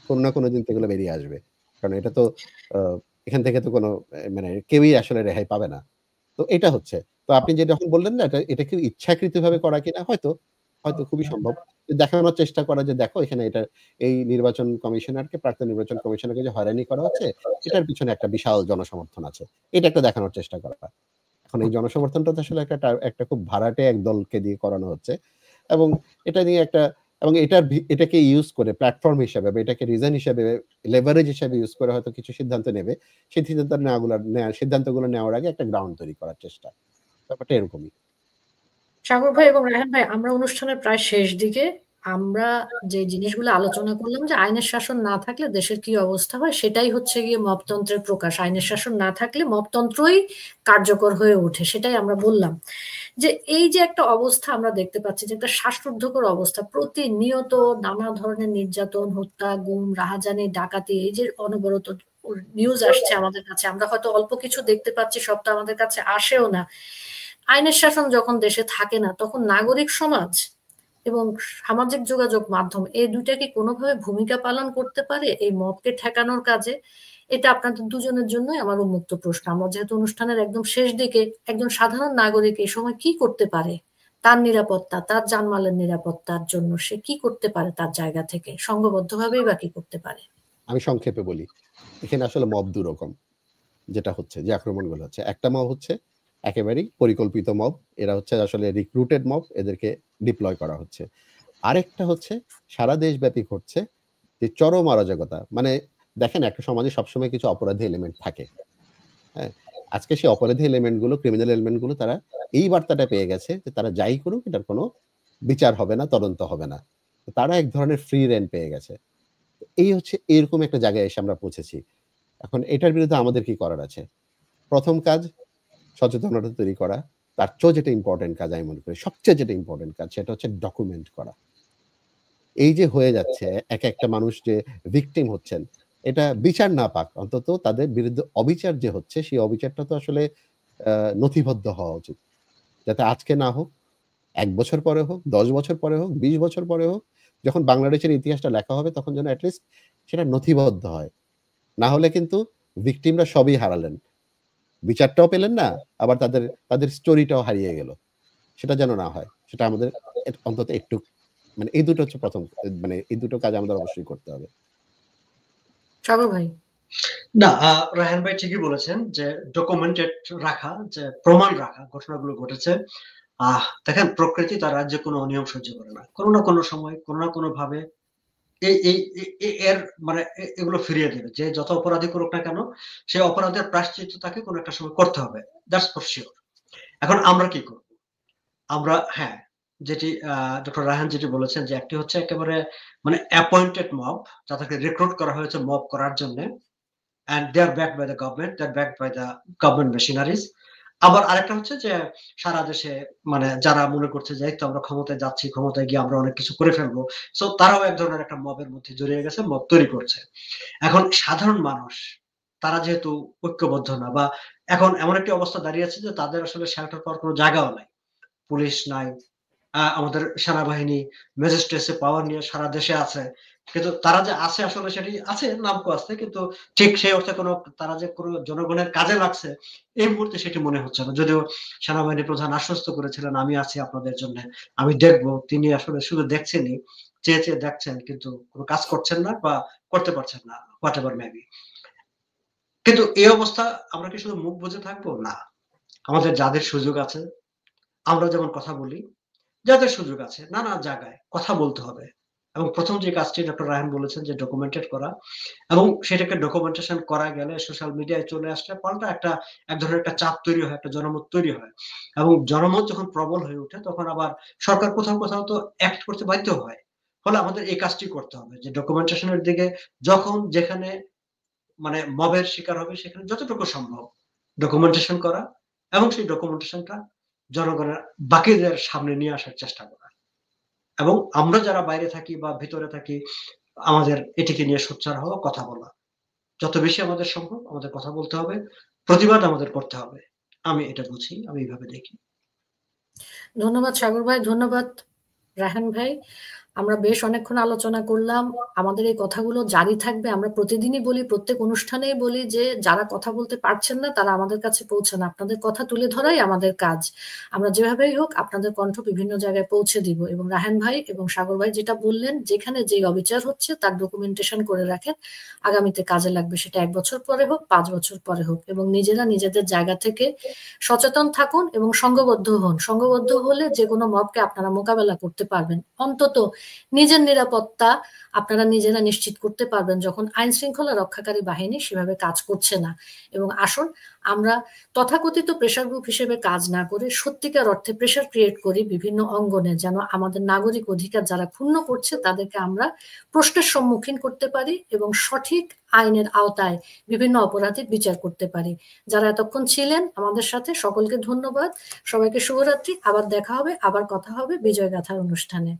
কোনো না কোনো দিন তো এগুলো বেরিয়ে আসবে। কারণ এটা তো আ এখান থেকে তো কোনো মানে কেউই আসলে রেহাই পাবে না। তো এটা হচ্ছে। তো আপনি যে যখন বললেন না এটা কি ইচ্ছাকৃতভাবে করা কিনা? হয়তো খুবই সম্ভব। দেখানোর চেষ্টা করা যে দেখো এখানে এই নির্বাচন কমিশনারকে প্রাক্তন নির্বাচন কমিশনারকে যে হয়রানি করা হচ্ছে, এটার পিছনে একটা বিশাল জনসমর্থন আছে। এটা একটা দেখানোর চেষ্টা করা। এখন এই জনসমর্থনটা তো আসলে একটা খুব ভাড়াটে এক দলকে দিয়ে করানো হচ্ছে। এবং এটা নিয়ে এবং এটাকে ইউজ করে প্ল্যাটফর্ম হিসেবে বা এটাকে রিজন হিসেবে লেভারেজ হিসেবে ইউজ করে হয়তো কিছু সিদ্ধান্ত নেবে। সেই সিদ্ধান্তগুলো নেওয়ার আগে একটা গ্রাউন্ড তৈরি করার চেষ্টা। ব্যাপারটা এরকমই। সাগর ভাই এবং রায়হান ভাই, আমরা অনুষ্ঠানের প্রায় শেষ দিকে। আমরা যে জিনিসগুলো আলোচনা করলাম যে আইনের শাসন না থাকলে দেশের কি অবস্থা হয়, সেটাই হচ্ছে গিয়ে মপতন্ত্রের প্রকাশ। আইনের শাসন না থাকলে মপতন্ত্রই কার্যকর হয়ে ওঠে, সেটাই আমরা বললাম। যে এই যে একটা অবস্থা আমরা দেখতে পাচ্ছি, যে একটা শ্বাসরুদ্ধকর অবস্থা, প্রতিনিয়ত নানা ধরনের নির্যাতন, হত্যা, গুম, রাহাজানি, ডাকাতি, এই যে অনবরত নিউজ আসছে আমাদের কাছে, আমরা হয়তো অল্প কিছু দেখতে পাচ্ছি, সবটা আমাদের কাছে আসেও না। আইনের শাসন যখন দেশে থাকে না, তখন নাগরিক সমাজ এবং সামাজিক যোগাযোগ মাধ্যম এই দুইটা কি কোনোভাবে ভূমিকা পালন করতে পারে এই মবকে ঠেকানোর কাজে? এটা আপনাদের দুজনের জন্যই আমার উন্মুক্ত প্রশ্ন। আমরা যেহেতু অনুষ্ঠানের একদম শেষ দিকে, একজন সাধারণ নাগরিক এই সময় কি করতে পারে তার নিরাপত্তা, তার জানমালের নিরাপত্তার জন্য সে কি করতে পারে তার জায়গা থেকে, সংঘবদ্ধভাবেই বা কি করতে পারে? আমি সংক্ষেপে বলি, এখানে আসলে মব দুরকম। যেটা হচ্ছে যে আক্রমণগুলো হচ্ছে, একটা মব হচ্ছে একেবারেই পরিকল্পিত মব, এরা হচ্ছে আসলে রিক্রুটেড মব, এদেরকে ডিপ্লয় করা হচ্ছে। আরেকটা হচ্ছে সারা দেশব্যাপী ঘটছে যে চরম অরাজকতা। মানে দেখেন, একটা সমাজে সবসময় কিছু অপরাধী এলিমেন্ট থাকে, হ্যাঁ? আজকে সেই অপরাধী এলিমেন্টগুলো, ক্রিমিনাল এলিমেন্টগুলো তারা এই বার্তাটা পেয়ে গেছে যে তারা যাই করুক এটার কোনো বিচার হবে না, তদন্ত হবে না। তারা এক ধরনের ফ্রি রেইন পেয়ে গেছে। এই হচ্ছে এরকম একটা জায়গায় এসে আমরা পৌঁছেছি। এখন এটার বিরুদ্ধে আমাদের কি করার আছে? প্রথম কাজ সচেতনতা তৈরি করা। তার চেয়েও যেটা ইম্পোর্টেন্ট কাজ আমি মনে করি, সবচেয়ে যেটা ইম্পোর্টেন্ট কাজ সেটা হচ্ছে ডকুমেন্ট করা। এই যে হয়ে যাচ্ছে একটা মানুষ যে ভিকটিম হচ্ছেন, এটা বিচার না পাক, অন্তত তাদের বিরুদ্ধে অবিচার যে হচ্ছে সেই অবিচারটা তো আসলে নথিবদ্ধ হওয়া উচিত। যাতে আজকে না হোক, ১ বছর পরে হোক, ১০ বছর পরে হোক, ২০ বছর পরে হোক, যখন বাংলাদেশের ইতিহাসটা লেখা হবে তখন যেন এট লিস্ট সেটা নথিবদ্ধ হয়। না হলে কিন্তু ভিকটিমরা সবই হারালেন। বিচারটাও পেলেন না, আবার তাদের স্টোরিটাও হারিয়ে গেল। সেটা যেন না হয়। সেটা আমাদের অন্তত একটু, মানে এই দুটো হচ্ছে প্রথম, মানে এই দুটো কাজ আমাদের অবশ্যই করতে হবে। সাগর ভাই। না, রায়হান ভাই ঠিকই বলেছেন যে ডকুমেন্টেড রাখা, যে প্রমাণ রাখা ঘটনাগুলো ঘটেছে। দেখেন, প্রকৃতি তার রাজ্যে কোনো অনিয়ম সহ্য করে না। কোনো না কোনো সময়, কোনো না কোনো ভাবে এর মানে এগুলো ফিরিয়ে দেবে। যে যত অপরাধী করুক না কেন, সেই অপরাধের প্রায়শ্চিত্ত তাকে কোনো একটা সময় করতে হবে। That's for sure. এখন আমরা কি করব? আমরা, হ্যাঁ, যেটি ডক্টর রায়হান যেটি বলেছেন যে একটি হচ্ছে একেবারে মানে অ্যাপয়েন্টেড মব, যাদেরকে রিক্রুট করা হয়েছে মব করার জন্য, and they are backed by the government, they are backed by the government machineries. আবার আরেকটা হচ্ছে যে সারা দেশে মানে যারা মনে করছে যে তো আমরা ক্ষমতায় যাচ্ছি, ক্ষমতায় গিয়ে আমরা অনেক কিছু করে ফেলবো, সো তারাও এক ধরনের একটা মবের মধ্যে জড়িয়ে গেছে, মব তৈরি করছে। এখন সাধারণ মানুষ তারা যেহেতু ঐক্যবদ্ধ না, বা এখন এমন একটি অবস্থা দাঁড়িয়েছে যে তাদের আসলে শেল্টার পাওয়ার কোনো জায়গাও নাই, পুলিশ নাই, আমাদের সেনাবাহিনী ম্যাজিস্ট্রেসি পাওয়ার নিয়ে সারা দেশে আছে, কিন্তু তারা যে আছে আসলে সেটি আছে, নামকো আছে, কিন্তু ঠিক সেই অর্থে কোনো তারা যে কোনো জনগণের কাজে লাগছে এই মুহূর্তে সেটি মনে হচ্ছে না। যদিও সেনাবাহিনী প্রধান আশ্বস্ত করেছিলেন আমি আছি আপনাদের জন্য, আমি দেখবো, তিনি আসলে শুধু দেখছেনই, চেয়ে চেয়ে দেখছেন, কিন্তু কোনো কাজ করছেন না বা করতে পারছেন না, হোয়াট এভার মেবি। কিন্তু এই অবস্থা আমরা কি শুধু মুখ বুজে থাকবো? না, আমাদের যাদের সুযোগ আছে, আমরা যেমন কথা বলি, যাদের সুযোগ আছে নানা জায়গায় কথা বলতে হবে। এবং প্রথম যে কাজটি ডক্টর রায়হান বলেছেন যে ডকুমেন্টেড করা, এবং সেটাকে ডকুমেন্টেশন করা গেলে সোশ্যাল মিডিয়ায় চলে আসলে পাল্টা এক ধরনের একটা চাপ তৈরি হয়, একটা জনমত তৈরি হয়, এবং জনমত যখন প্রবল হয়ে ওঠে তখন আবার সরকার কোথাও কোথাও তো অ্যাক্ট করতে বাধ্য হয়। ফলে আমাদের এই কাজটি করতে হবে যে ডকুমেন্টেশনের দিকে যখন যেখানে মানে মবের শিকার হবে সেখানে যতটুকু সম্ভব ডকুমেন্টেশন করা, এবং সেই ডকুমেন্টেশনটা জনগণের বাকিদের সামনে নিয়ে আসার চেষ্টা করা। এবং আমরা যারা বাইরে থাকি বা ভিতরে থাকি, আমাদের এটিকে নিয়ে সোচ্চার হওয়া, কথা বলা, যত বেশি আমাদের সম্ভব আমাদের কথা বলতে হবে, প্রতিবাদ আমাদের করতে হবে। আমি এটা বুঝি, আমি এইভাবে দেখি। ধন্যবাদ সাগর ভাই, ধন্যবাদ রায়হান ভাই। আমরা বেশ অনেকক্ষণ আলোচনা করলাম। আমাদের এই কথাগুলো জারি থাকবে। আমরা প্রতিদিনই বলি, প্রত্যেক অনুষ্ঠানেই বলি যে যারা কথা বলতে পারছেন না তারা আমাদের কাছে পৌঁছান। আপনাদের কথা তুলে ধরাই আমাদের কাজ। আমরা যেভাবেই হোক আপনাদের কণ্ঠ বিভিন্ন জায়গায় পৌঁছে দিব। এবং রায়হান ভাই এবং সাগর ভাই যেটা বললেন, যেখানে যে অবিচার হচ্ছে তার ডকুমেন্টেশন করে রাখেন, আগামীতে কাজে লাগবে। সেটা 1 বছর পরে হোক, 5 বছর পরে হোক। এবং নিজেরা নিজেদের জায়গা থেকে সচেতন থাকুন এবং সংঘবদ্ধ হন। সংঘবদ্ধ হলে যে কোনো মবকে আপনারা মোকাবেলা করতে পারবেন। অন্তত নিজের নিরাপত্তা আপনারা নিজেরা নিশ্চিত করতে পারবেন যখন আইন শৃঙ্খলা রক্ষাকারী বাহিনী সেভাবে কাজ করছে না। এবং আসুন আমরা তথাকথিত প্রেশার গ্রুপ হিসেবে কাজ না করে সত্যিকার অর্থে প্রেশার ক্রিয়েট করি বিভিন্ন অঙ্গনে, যেন আমাদের নাগরিক অধিকার যারা ক্ষুণ্ণ করছে তাদেরকে আমরা প্রশ্নের সম্মুখীন করতে পারি এবং সঠিক আইনের আওতায় বিভিন্ন অপরাধীর বিচার করতে পারি। যারা এতক্ষণ ছিলেন আমাদের সাথে সকলকে ধন্যবাদ। সবাইকে শুভরাত্রি। আবার দেখা হবে, আবার কথা হবে বিজয় গাথার অনুষ্ঠানে।